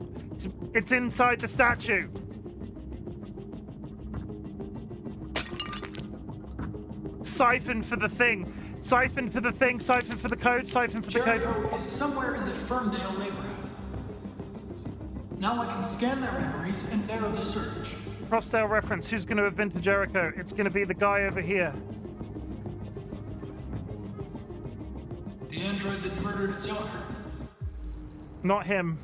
[SPEAKER 1] It's inside the statue! Siphon for the thing! Siphon for the thing, siphon for the code, siphon for the code.
[SPEAKER 7] Jericho is somewhere in the Ferndale neighborhood. Now I can scan their memories and narrow the search.
[SPEAKER 1] Crossdale reference, who's going to have been to Jericho? It's going to be the guy over here.
[SPEAKER 7] The android that murdered its owner.
[SPEAKER 1] Not him.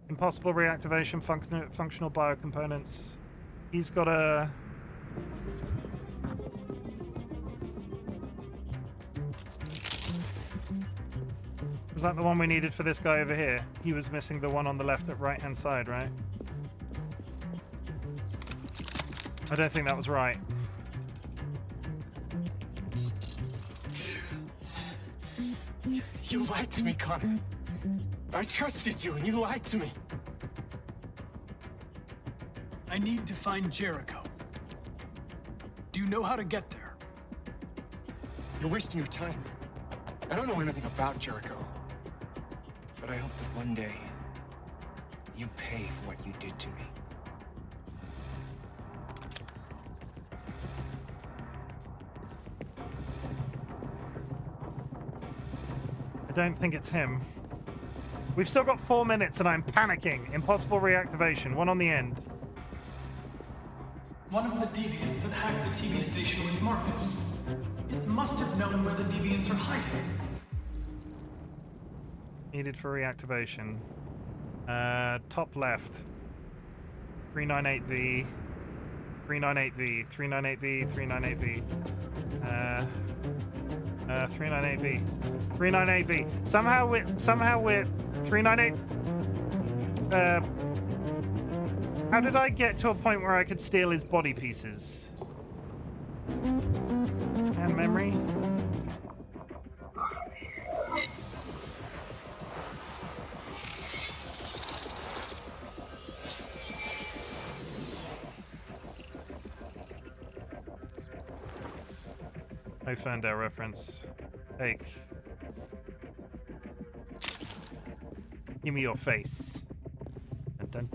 [SPEAKER 1] Impossible reactivation, functional biocomponents. He's got a... Was that the one we needed for this guy over here? He was missing the one on the left at right-hand side, right? I don't think that was right.
[SPEAKER 11] You lied to me, Connor. I trusted you, and you lied to me.
[SPEAKER 7] I need to find Jericho. Do you know how to get there?
[SPEAKER 11] You're wasting your time. I don't know anything about Jericho. But I hope that one day, you pay for what you did to me.
[SPEAKER 1] I don't think it's him. We've still got 4 minutes and I'm panicking. Impossible reactivation. One on the end.
[SPEAKER 7] One of the deviants that hacked the TV station with Marcus. It must have known where the deviants are hiding.
[SPEAKER 1] Needed for reactivation. Top left. 398V. 398V. 398V. 398V. 398V. 398V. Somehow we're 398. How did I get to a point where I could steal his body pieces? Scan memory. No Ferndale reference. Take. Give me your face. Plug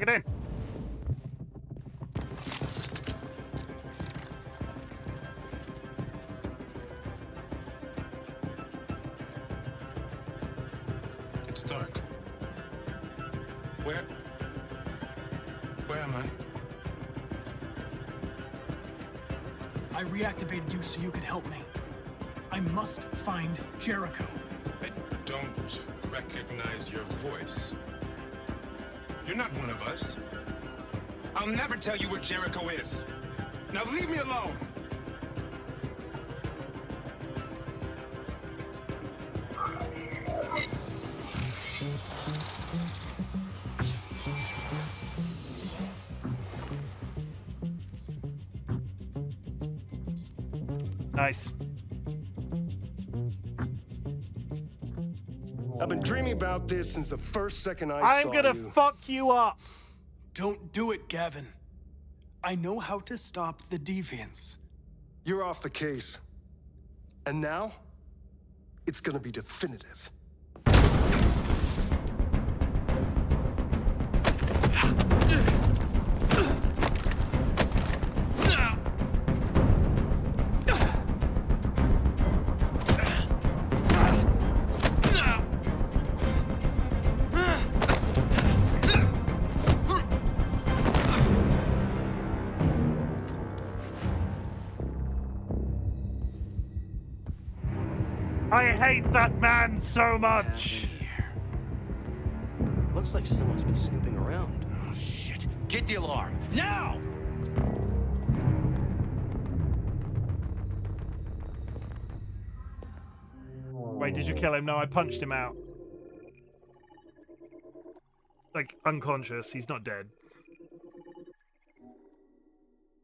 [SPEAKER 1] it in.
[SPEAKER 11] It's dark. Where am I?
[SPEAKER 7] I reactivated you so you could help me. I must find Jericho.
[SPEAKER 11] I don't recognize your voice. You're not one of us. I'll never tell you where Jericho is. Now leave me alone!
[SPEAKER 1] Nice.
[SPEAKER 9] I've been dreaming about this since the first second I saw you.
[SPEAKER 1] I'm gonna fuck you up.
[SPEAKER 7] Don't do it, Gavin. I know how to stop the deviants.
[SPEAKER 9] You're off the case. And now, it's gonna be definitive.
[SPEAKER 1] I hate that man so much.
[SPEAKER 14] Looks like someone's been snooping around. Oh, shit. Get the alarm. Now!
[SPEAKER 1] Wait, did you kill him? No, I punched him out. Like, unconscious. He's not dead.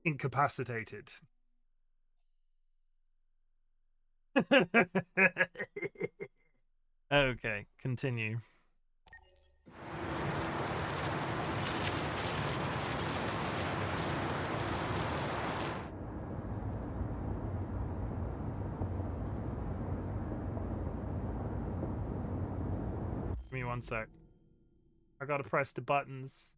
[SPEAKER 1] Incapacitated. Okay, continue. Give me one sec. I gotta press the buttons.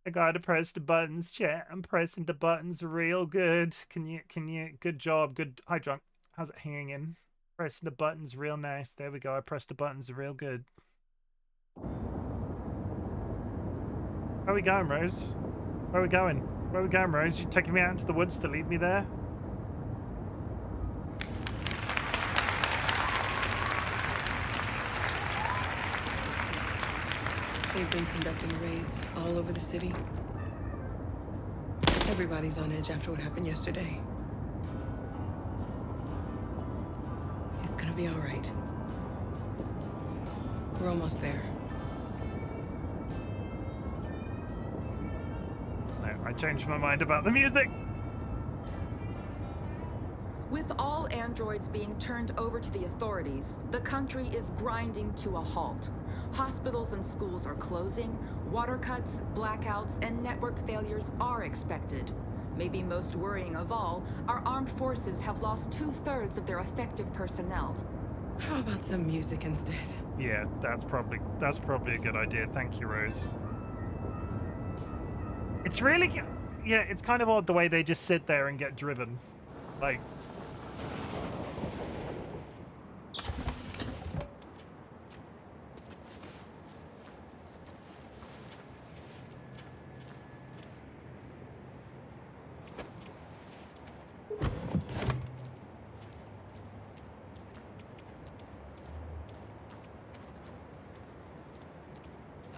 [SPEAKER 1] I gotta press the buttons, chat. I'm pressing the buttons real good. Can you, good job, good. Hi, Drunk. How's it hanging? Pressing the buttons real nice. There we go. I pressed the buttons real good. Where are we going, Rose? Where are we going? Where are we going, Rose? You taking me out into the woods to leave me there?
[SPEAKER 16] They've been conducting raids all over the city. Everybody's on edge after what happened yesterday. It's gonna be all right. We're almost there.
[SPEAKER 1] No, I changed my mind about the music.
[SPEAKER 18] With all androids being turned over to the authorities, the country is grinding to a halt. Hospitals and schools are closing, water cuts, blackouts, and network failures are expected. Maybe most worrying of all, our armed forces have lost 2/3 of their effective personnel.
[SPEAKER 16] How about some music instead?
[SPEAKER 1] Yeah, that's probably a good idea. Thank you, Rose. It's really, yeah, it's kind of odd the way they just sit there and get driven. Like,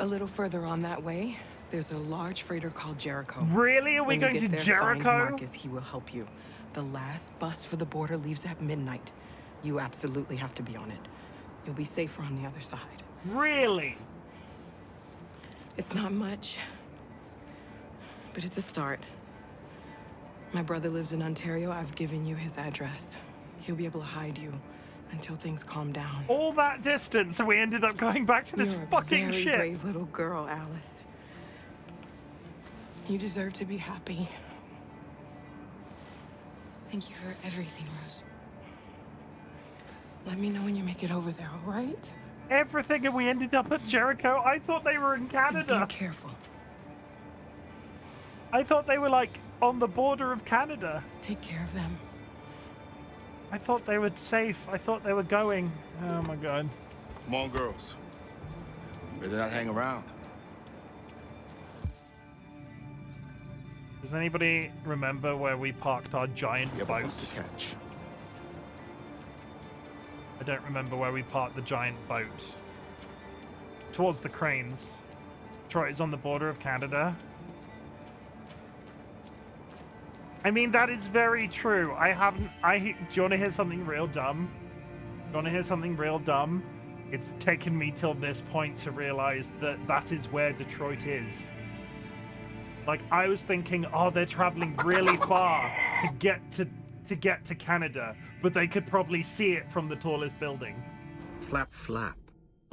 [SPEAKER 16] A little further on that way, there's a large freighter called Jericho.
[SPEAKER 1] Really? Are we
[SPEAKER 16] When you
[SPEAKER 1] going
[SPEAKER 16] get
[SPEAKER 1] to
[SPEAKER 16] there,
[SPEAKER 1] Jericho?
[SPEAKER 16] Find Marcus, he will help you. The last bus for the border leaves at midnight. You absolutely have to be on it. You'll be safer on the other side.
[SPEAKER 1] Really?
[SPEAKER 16] It's not much, but it's a start. My brother lives in Ontario. I've given you his address. He'll be able to hide you until things calm down.
[SPEAKER 1] All that distance, and we ended up going back to this
[SPEAKER 16] You're
[SPEAKER 1] fucking
[SPEAKER 16] a very
[SPEAKER 1] shit.
[SPEAKER 16] brave little girl, Alice. You deserve to be happy.
[SPEAKER 13] Thank you for everything, Rose.
[SPEAKER 16] Let me know when you make it over there, all right?
[SPEAKER 1] Everything, and we ended up at Jericho. I thought they were in Canada.
[SPEAKER 16] Be careful.
[SPEAKER 1] I thought they were like on the border of Canada.
[SPEAKER 16] Take care of them.
[SPEAKER 1] I thought they were safe. I thought they were going. Oh my god.
[SPEAKER 6] Come on, girls. You better not hang around.
[SPEAKER 1] Does anybody remember where we parked our giant boat?
[SPEAKER 6] To catch.
[SPEAKER 1] I don't remember where we parked the giant boat. Towards the cranes. Detroit is on the border of Canada. I mean, that is very true. Do you want to hear something real dumb? Do you want to hear something real dumb? It's taken me till this point to realize that that is where Detroit is. Like, I was thinking, oh, they're traveling really far to get to Canada, but they could probably see it from the tallest building.
[SPEAKER 12] Flap flap.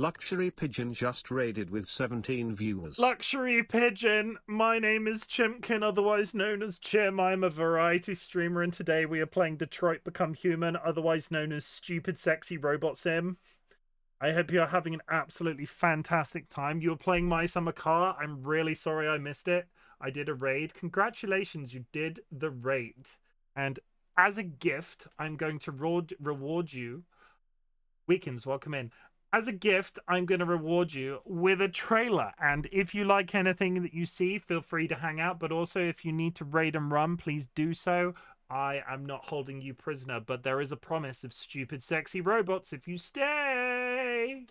[SPEAKER 12] Luxury Pigeon just raided with 17 viewers.
[SPEAKER 1] Luxury Pigeon, my name is Chimken, otherwise known as Chim. I'm a variety streamer, and today we are playing Detroit Become Human, otherwise known as Stupid Sexy Robot Sim. I hope you're having an absolutely fantastic time. You're playing My Summer Car. I'm really sorry I missed it. I did a raid. Congratulations, you did the raid. And as a gift, I'm going to reward you. Weekends, welcome in. As a gift, I'm going to reward you with a trailer. And if you like anything that you see, feel free to hang out. But also, if you need to raid and run, please do so. I am not holding you prisoner, but there is a promise of stupid, sexy robots if you stay.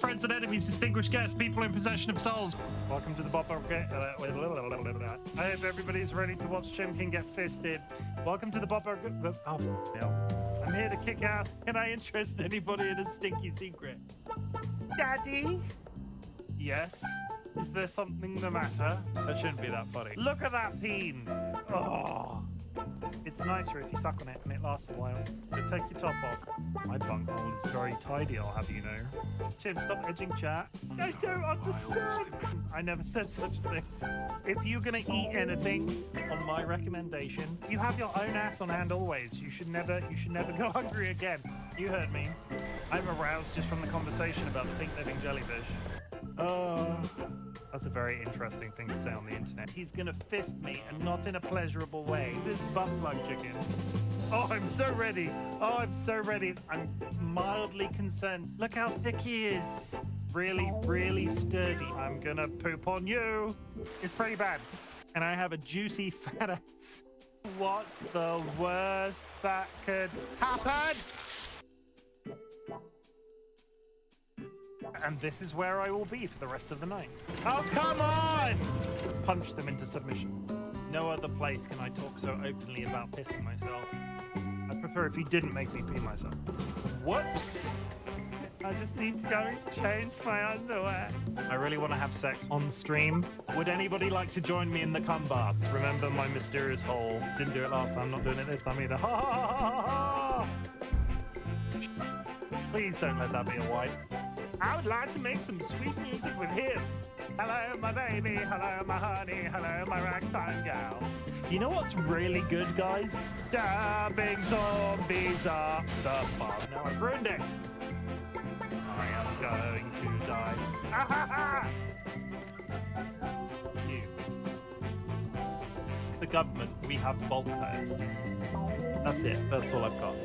[SPEAKER 1] Friends and enemies, distinguished guests, people in possession of souls. Welcome to the Bok Bok Brigade. I hope everybody's ready to watch Chimken get fisted. Welcome to the Bok Bok Brigade. Oh, no. I'm here to kick ass. Can I interest anybody in a stinky secret? Daddy? Yes? Is there something the matter? That shouldn't be that funny. Look at that peen. Oh. It's nicer if you suck on it and it lasts a while. So take your top off. My bunghole is very tidy, I'll have you know. Chim, stop edging chat. I don't understand. I never said such a thing. If you're gonna eat anything, on my recommendation, you have your own ass on hand always. You should never go hungry again. You heard me. I'm aroused just from the conversation about the pink living jellyfish. Oh, that's a very interesting thing to say on the internet. He's gonna fist me, and not in a pleasurable way. This butt plug chicken. Oh, I'm so ready. Oh, I'm so ready. I'm mildly concerned. Look how thick he is. Really, really sturdy. I'm gonna poop on you. It's pretty bad. And I have a juicy fat ass. What's the worst that could happen? And this is where I will be for the rest of the night. Oh, come on! Punch them into submission. No other place can I talk so openly about pissing myself. I'd prefer if you didn't make me pee myself. Whoops! I just need to go change my underwear. I really want to have sex on stream. Would anybody like to join me in the cum bath? Remember my mysterious hole. Didn't do it last time, not doing it this time either. Ha ha ha ha ha! Please don't let that be a wipe. I would like to make some sweet music with him. Hello, my baby. Hello, my honey. Hello, my ragtime gal. You know what's really good, guys? Stabbing zombies up the bar. No, I've ruined it. I am going to die. Ah, ha, ha. You. The government, we have bulk hose. That's it. That's all I've got.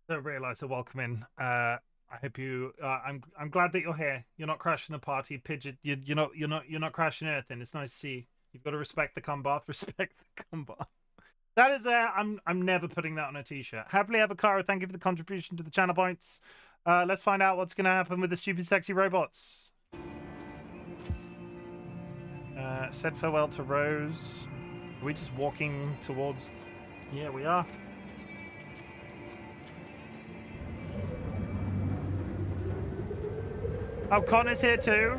[SPEAKER 1] Don't realize to welcome in. I hope you. I'm glad that you're here. You're not crashing the party, Pidgeot. You're not crashing anything. It's nice to see you. You've got to respect the cum bath. Respect the cum bath. That is I'm never putting that on a t-shirt. Happily Avocado, thank you for the contribution to the channel points. Let's find out what's going to happen with the stupid sexy robots. Said farewell to Rose. Are we just walking towards? Yeah, we are. Oh, Connor's here too.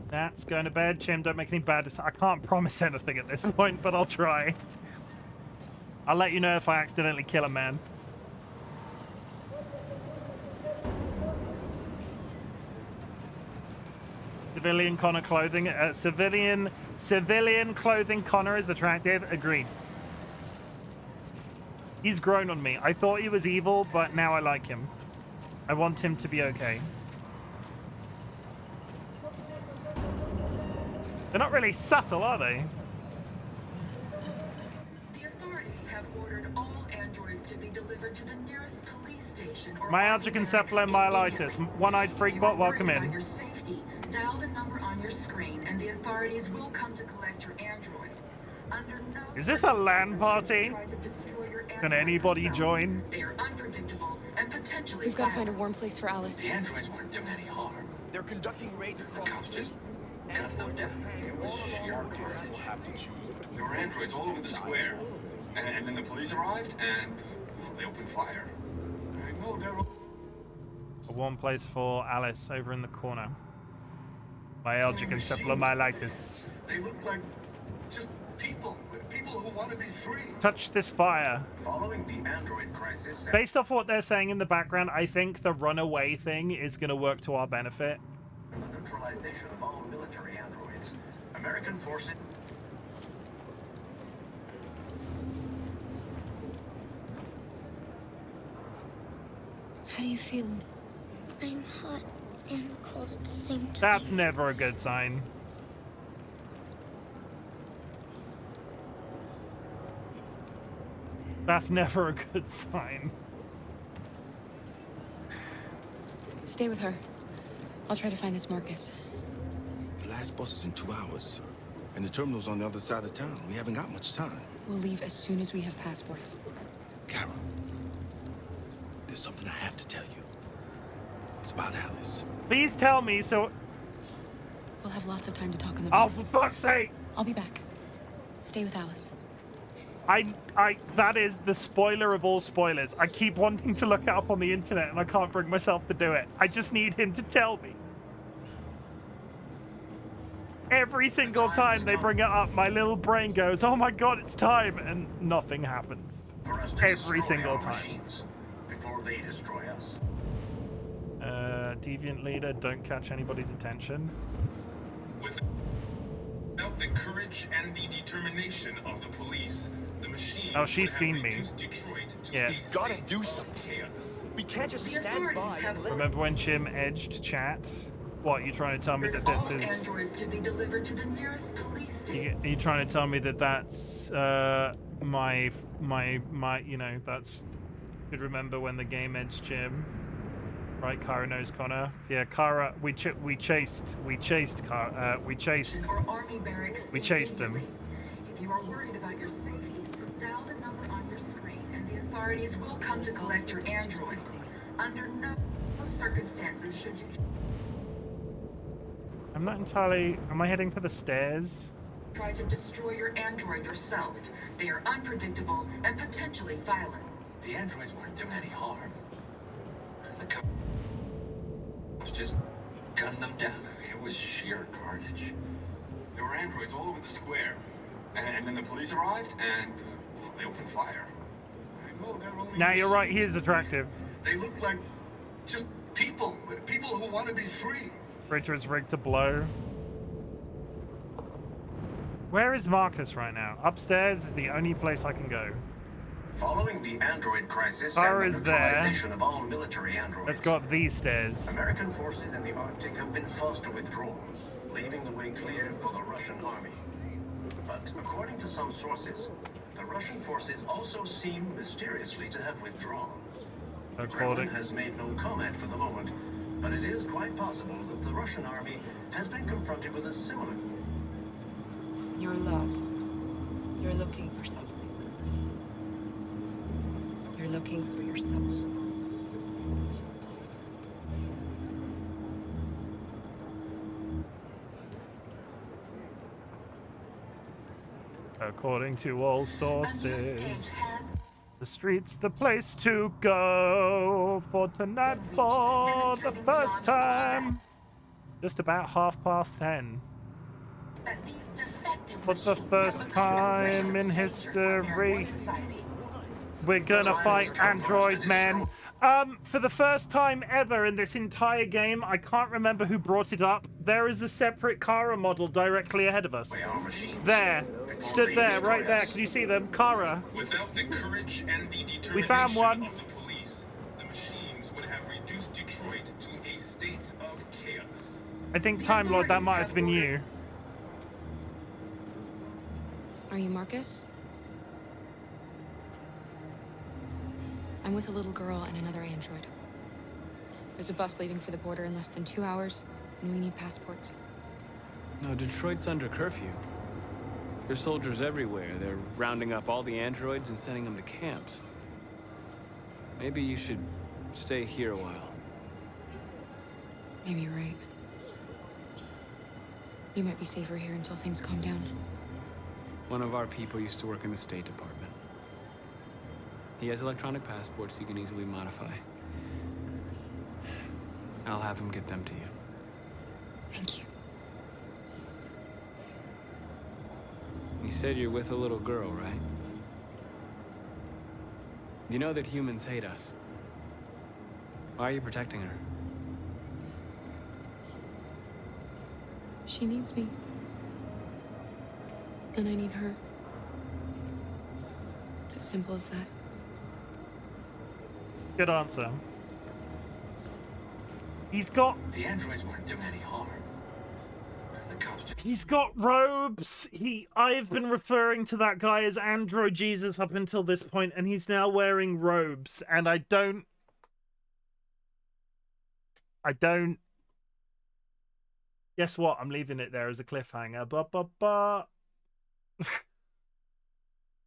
[SPEAKER 1] That's going to bed. Chim, don't make any bad decisions. I can't promise anything at this point, but I'll try. I'll let you know if I accidentally kill a man. Civilian Connor clothing. Civilian clothing Connor is attractive. Agreed. He's grown on me. I thought he was evil, but now I like him. I want him to be okay. They're not really subtle, are they?
[SPEAKER 18] The authorities have ordered all androids to be delivered to the nearest police station.
[SPEAKER 1] Myalgic encephalomyelitis. One-eyed freak bot, welcome in.
[SPEAKER 18] Your safety. Dial the number on your screen, and the authorities will come to collect your android. Under no
[SPEAKER 1] Is this a LAN party? Can anybody join?
[SPEAKER 18] They are unpredictable and potentially.
[SPEAKER 19] We've got to find a warm place for Alice.
[SPEAKER 14] The androids weren't doing any harm. They're conducting raids across the city.
[SPEAKER 15] Cut them down. There were androids all over the square. And then the police arrived and they opened fire. I know they're...
[SPEAKER 1] A warm place for Alice over in the corner. Myalgic encephalomyelitis.
[SPEAKER 19] They look like just people who want to be free.
[SPEAKER 1] Touch this fire.
[SPEAKER 19] Following the android crisis.
[SPEAKER 1] Based off what they're saying in the background, I think the runaway thing is going to work to our benefit.
[SPEAKER 19] The neutralization of all military androids. American forces.
[SPEAKER 20] How do you feel? I'm hot and cold at the same time.
[SPEAKER 1] That's never a good sign. That's never a good sign.
[SPEAKER 16] Stay with her. I'll try to find this Marcus.
[SPEAKER 21] The last bus is in 2 hours. And the terminal's on the other side of town. We haven't got much time.
[SPEAKER 16] We'll leave as soon as we have passports.
[SPEAKER 21] Carol, there's something I have to tell you. It's about Alice.
[SPEAKER 1] Please tell me so...
[SPEAKER 16] We'll have lots of time to talk on the
[SPEAKER 1] Oh,
[SPEAKER 16] bus.
[SPEAKER 1] for fuck's sake!
[SPEAKER 16] I'll be back. Stay with Alice.
[SPEAKER 1] That is the spoiler of all spoilers. I keep wanting to look it up on the internet and I can't bring myself to do it. I just need him to tell me. Every single time they bring it up, my little brain goes, oh my god, it's time, and nothing happens. Every single time.
[SPEAKER 19] Before they destroy us.
[SPEAKER 1] Deviant leader, don't catch anybody's attention.
[SPEAKER 11] Without the courage and the determination of the police, the machine.
[SPEAKER 1] Oh, she's seen me. Yeah.
[SPEAKER 14] We've got to do something. We can't just stand by and
[SPEAKER 1] Remember when Chim edged chat? What, you trying to tell me that this is...
[SPEAKER 18] Androids to be delivered to the nearest police station.
[SPEAKER 1] You trying to tell me that that's my you know, that's... Could remember when the game edged Chim. Right, Kara knows Connor. Yeah, Kara, we chased them.
[SPEAKER 18] If you are worried about your safety, dial the number on your screen and the authorities will come to collect your android. Under no circumstances should you
[SPEAKER 1] I'm not entirely... Am I heading for the stairs?
[SPEAKER 18] try to destroy your android yourself. They are unpredictable and potentially violent.
[SPEAKER 19] The androids weren't doing any harm. The cops just gunned them down. It was sheer carnage. There were androids all over the square. And then the police arrived and they opened fire.
[SPEAKER 1] Now you're right, he is attractive.
[SPEAKER 19] They look like just people who want to be free.
[SPEAKER 1] Bridger is rigged to blow. Where is Marcus right now? Upstairs is the only place I can go.
[SPEAKER 19] Following the android crisis
[SPEAKER 1] Kara
[SPEAKER 19] and
[SPEAKER 1] is
[SPEAKER 19] the
[SPEAKER 1] there.
[SPEAKER 19] neutralization of all military androids,
[SPEAKER 1] Let's go up these stairs.
[SPEAKER 19] American forces in the Arctic have been forced to withdraw, leaving the way clear for the Russian army. But according to some sources, the Russian forces also seem mysteriously to have withdrawn. The Kremlin has made no comment for the moment, but it is quite possible that the Russian army has been confronted with a similar...
[SPEAKER 16] You're lost. You're looking for something. You're looking for yourself.
[SPEAKER 1] According to all sources, the street's the place to go for tonight for the first time. Just about 10:30. For the first time in history, we're gonna fight android men. For the first time ever in this entire game, I can't remember who brought it up. There is a separate Kara model directly ahead of us. There, stood there, right there. Can you see them? Kara.
[SPEAKER 11] Without the courage and the determination
[SPEAKER 1] We found one.
[SPEAKER 11] of the police, the machines would have reduced Detroit to a state of chaos.
[SPEAKER 1] I think Time Lord, that might have been you.
[SPEAKER 16] Are you Marcus? I'm with a little girl and another android. There's a bus leaving for the border in less than 2 hours, and we need passports.
[SPEAKER 7] No, Detroit's under curfew. There's soldiers everywhere. They're rounding up all the androids and sending them to camps. Maybe you should stay here a while.
[SPEAKER 16] Maybe you're right. You might be safer here until things calm down.
[SPEAKER 7] One of our people used to work in the State Department. He has electronic passports he can easily modify.
[SPEAKER 3] I'll have him get them to you.
[SPEAKER 16] Thank you.
[SPEAKER 3] You said you're with a little girl, right? You know that humans hate us. Why are you protecting her?
[SPEAKER 16] She needs me. And I need her. It's as simple as that.
[SPEAKER 1] Good answer. He's got...
[SPEAKER 19] The androids weren't doing any harm. The cops just...
[SPEAKER 1] He's got robes. I've been referring to that guy as Android Jesus up until this point, and he's now wearing robes. And I don't... Guess what? I'm leaving it there as a cliffhanger.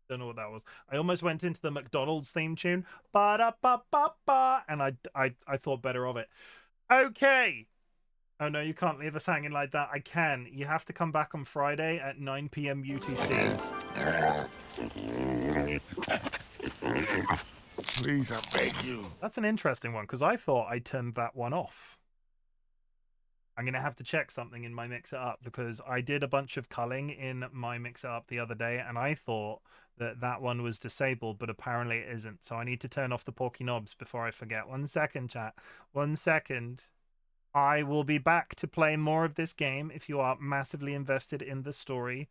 [SPEAKER 1] Don't know what that was. I almost went into the McDonald's theme tune. Ba-da-ba-ba-ba. And I thought better of it. Okay. Oh, no, you can't leave us hanging like that. I can. You have to come back on Friday at 9 p.m. UTC.
[SPEAKER 17] Please, I beg you.
[SPEAKER 1] That's an interesting one, because I thought I turned that one off. I'm going to have to check something in my Mix It Up, because I did a bunch of culling in my Mix It Up the other day, and I thought that that one was disabled, but apparently it isn't. So I need to turn off the Porky Knobs before I forget. 1 second, chat. 1 second. I will be back to play more of this game if you are massively invested in the story.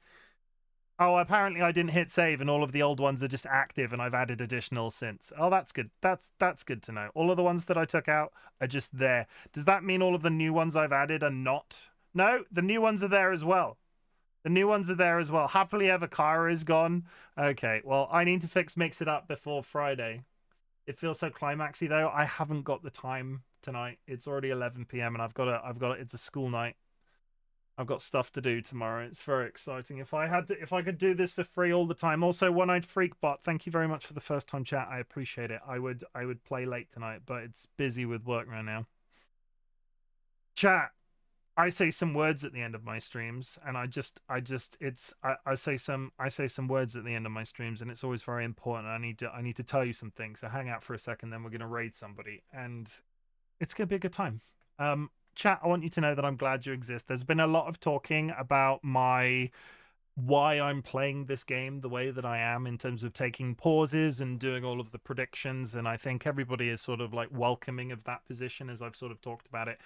[SPEAKER 1] Oh, apparently I didn't hit save and all of the old ones are just active and I've added additional since. Oh, that's good. That's good to know. All of the ones that I took out are just there. Does that mean all of the new ones I've added are not? No, the new ones are there as well. The new ones are there as well. Happily Ever Kara is gone. Okay, well, I need to Mix It Up before Friday. It feels so climaxy though. I haven't got the time tonight. It's already 11 p.m. and I've got it's a school night. I've got stuff to do tomorrow. It's very exciting. If I could do this for free all the time. Also, One-Eyed Freakbot, thank you very much for the first time chat. I appreciate it. I would play late tonight, but it's busy with work right now. Chat, I say some words at the end of my streams, and I say some words at the end of my streams, and it's always very important. I need to tell you some things. So hang out for a second, then we're gonna raid somebody, and it's gonna be a good time. Chat, I want you to know that I'm glad you exist. There's been a lot of talking about why I'm playing this game the way that I am in terms of taking pauses and doing all of the predictions, and I think everybody is sort of like welcoming of that position as I've sort of talked about it.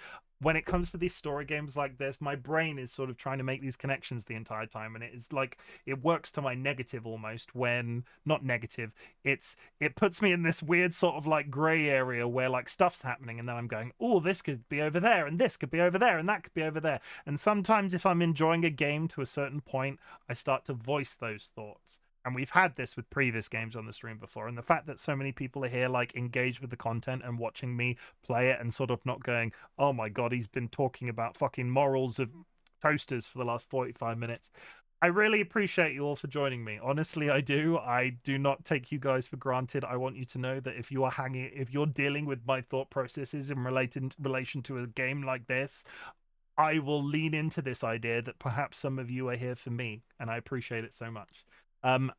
[SPEAKER 1] When it comes to these story games like this, my brain is sort of trying to make these connections the entire time, and it's like it works to my negative almost when not negative. It puts me in this weird sort of like gray area where like stuff's happening and then I'm going, oh, this could be over there and this could be over there and that could be over there. And sometimes if I'm enjoying a game to a certain point, I start to voice those thoughts. And we've had this with previous games on the stream before. And the fact that so many people are here, like, engaged with the content and watching me play it and sort of not going, oh my God, he's been talking about fucking morals of toasters for the last 45 minutes. I really appreciate you all for joining me. Honestly, I do. I do not take you guys for granted. I want you to know that if you're dealing with my thought processes in relation to a game like this, I will lean into this idea that perhaps some of you are here for me, and I appreciate it so much.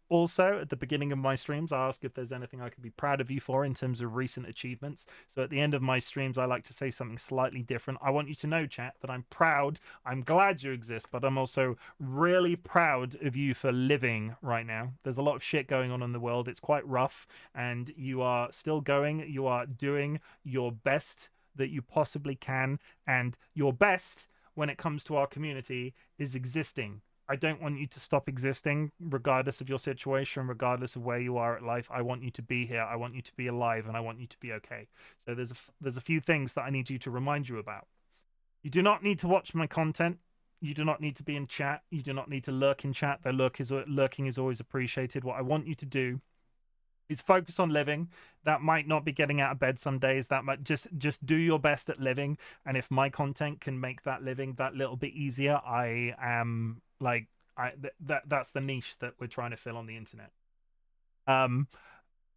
[SPEAKER 1] Also, at the beginning of my streams, I ask if there's anything I could be proud of you for in terms of recent achievements. So at the end of my streams, I like to say something slightly different. I want you to know, chat, that I'm proud. I'm glad you exist, but I'm also really proud of you for living right now. There's a lot of shit going on in the world. It's quite rough, and you are still going. You are doing your best that you possibly can, and your best when it comes to our community is existing. I don't want you to stop existing, regardless of your situation, regardless of where you are at life. I want you to be here. I want you to be alive, and I want you to be okay. So there's a few things that I need you to remind you about. You do not need to watch my content. You do not need to be in chat. You do not need to lurk in chat. Though lurking is always appreciated. What I want you to do is focus on living. That might not be getting out of bed some days. That might just do your best at living. And if my content can make that living that little bit easier, I am like that's the niche that we're trying to fill on the internet.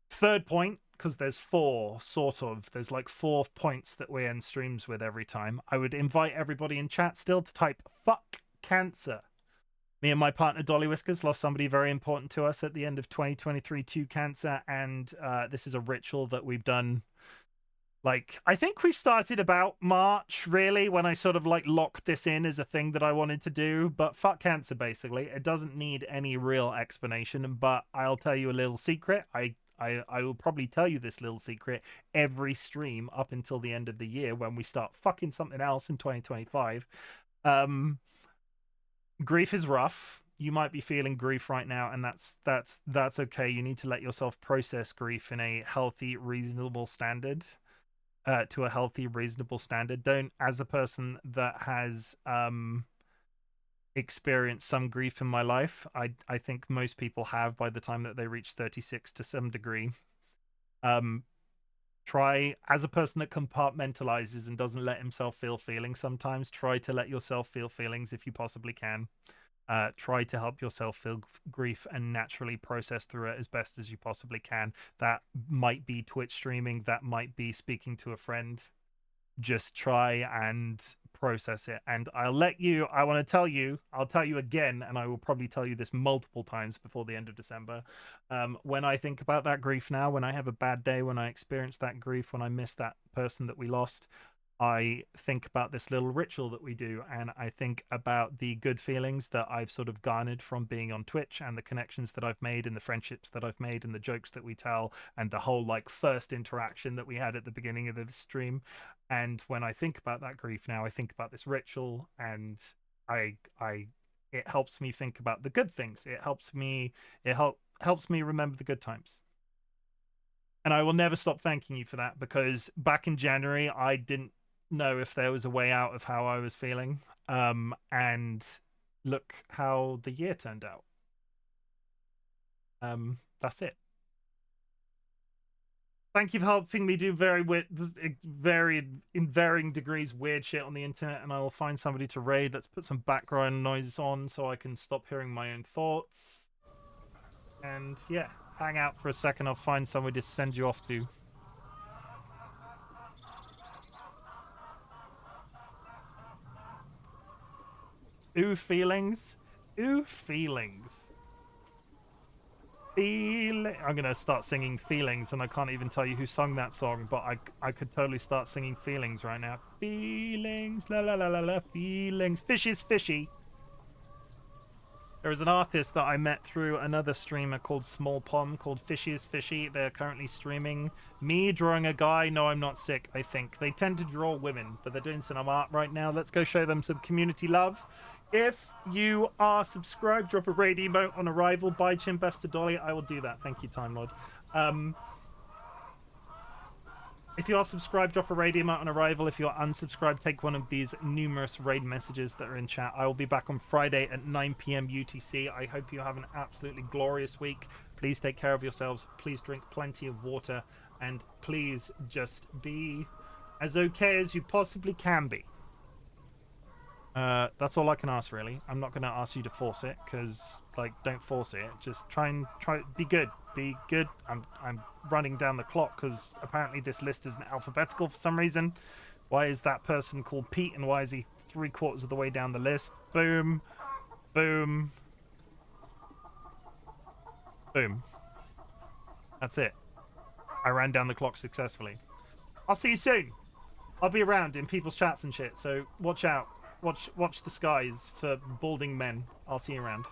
[SPEAKER 1] Third point, because there's there's like 4 points that we end streams with every time. I would invite everybody in chat still to type "fuck cancer." Me and my partner DollyWhiskers lost somebody very important to us at the end of 2023 to cancer, and this is a ritual that we've done Like, I think we started about March, really, when I sort of like locked this in as a thing that I wanted to do. But fuck cancer, basically. It doesn't need any real explanation. But I'll tell you a little secret. I will probably tell you this little secret every stream up until the end of the year when we start fucking something else in 2025. Grief is rough. You might be feeling grief right now, and that's okay. You need to let yourself process grief in a healthy, reasonable standard. To a healthy, reasonable standard. Don't, as a person that has experienced some grief in my life, I think most people have by the time that they reach 36 to some degree. Try, as a person that compartmentalizes and doesn't let himself feel feelings sometimes, try to let yourself feel feelings if you possibly can. Try to help yourself feel grief and naturally process through it as best as you possibly can. That might be Twitch streaming, that might be speaking to a friend. Just try and process it. And I'll tell you again, and I will probably tell you this multiple times before the end of December. When I think about that grief now, when I have a bad day, when I experience that grief, when I miss that person that we lost, I think about this little ritual that we do, and I think about the good feelings that I've sort of garnered from being on Twitch, and the connections that I've made, and the friendships that I've made, and the jokes that we tell, and the whole like first interaction that we had at the beginning of the stream. And when I think about that grief now, I think about this ritual, and it helps me think about the good things. It helps me remember the good times. And I will never stop thanking you for that, because back in January I didn't know if there was a way out of how I was feeling, and look how the year turned out. That's it. Thank you for helping me do in varying degrees weird shit on the internet, and I will find somebody to raid. Let's put some background noises on so I can stop hearing my own thoughts. And yeah, hang out for a second. I'll find somebody to send you off to. Ooh, feelings. Ooh, feelings. I'm gonna start singing Feelings, and I can't even tell you who sung that song, but I could totally start singing Feelings right now. Feelings, la la la la la, feelings. Fish is fishy. There is an artist that I met through another streamer called Small Pom, called Fishy is Fishy. They're currently streaming me drawing a guy. No, I'm not sick, I think. They tend to draw women, but they're doing some art right now. Let's go show them some community love. If you are subscribed, drop a raid emote on arrival. By Chim, best to Dolly. I will do that. Thank you, Time Lord. If you are subscribed, drop a raid emote on arrival. If you're unsubscribed, take one of these numerous raid messages that are in chat. I will be back on Friday at 9 p.m. UTC. I hope you have an absolutely glorious week. Please take care of yourselves. Please drink plenty of water. And please just be as okay as you possibly can be. That's all I can ask, really. I'm not going to ask you to force it, because, like, don't force it. Just try be good. Be good. I'm running down the clock, because apparently this list isn't alphabetical for some reason. Why is that person called Pete, and why is he 3/4 of the way down the list? Boom. Boom. Boom. That's it. I ran down the clock successfully. I'll see you soon. I'll be around in people's chats and shit, so watch out. Watch the skies for balding men. I'll see you around.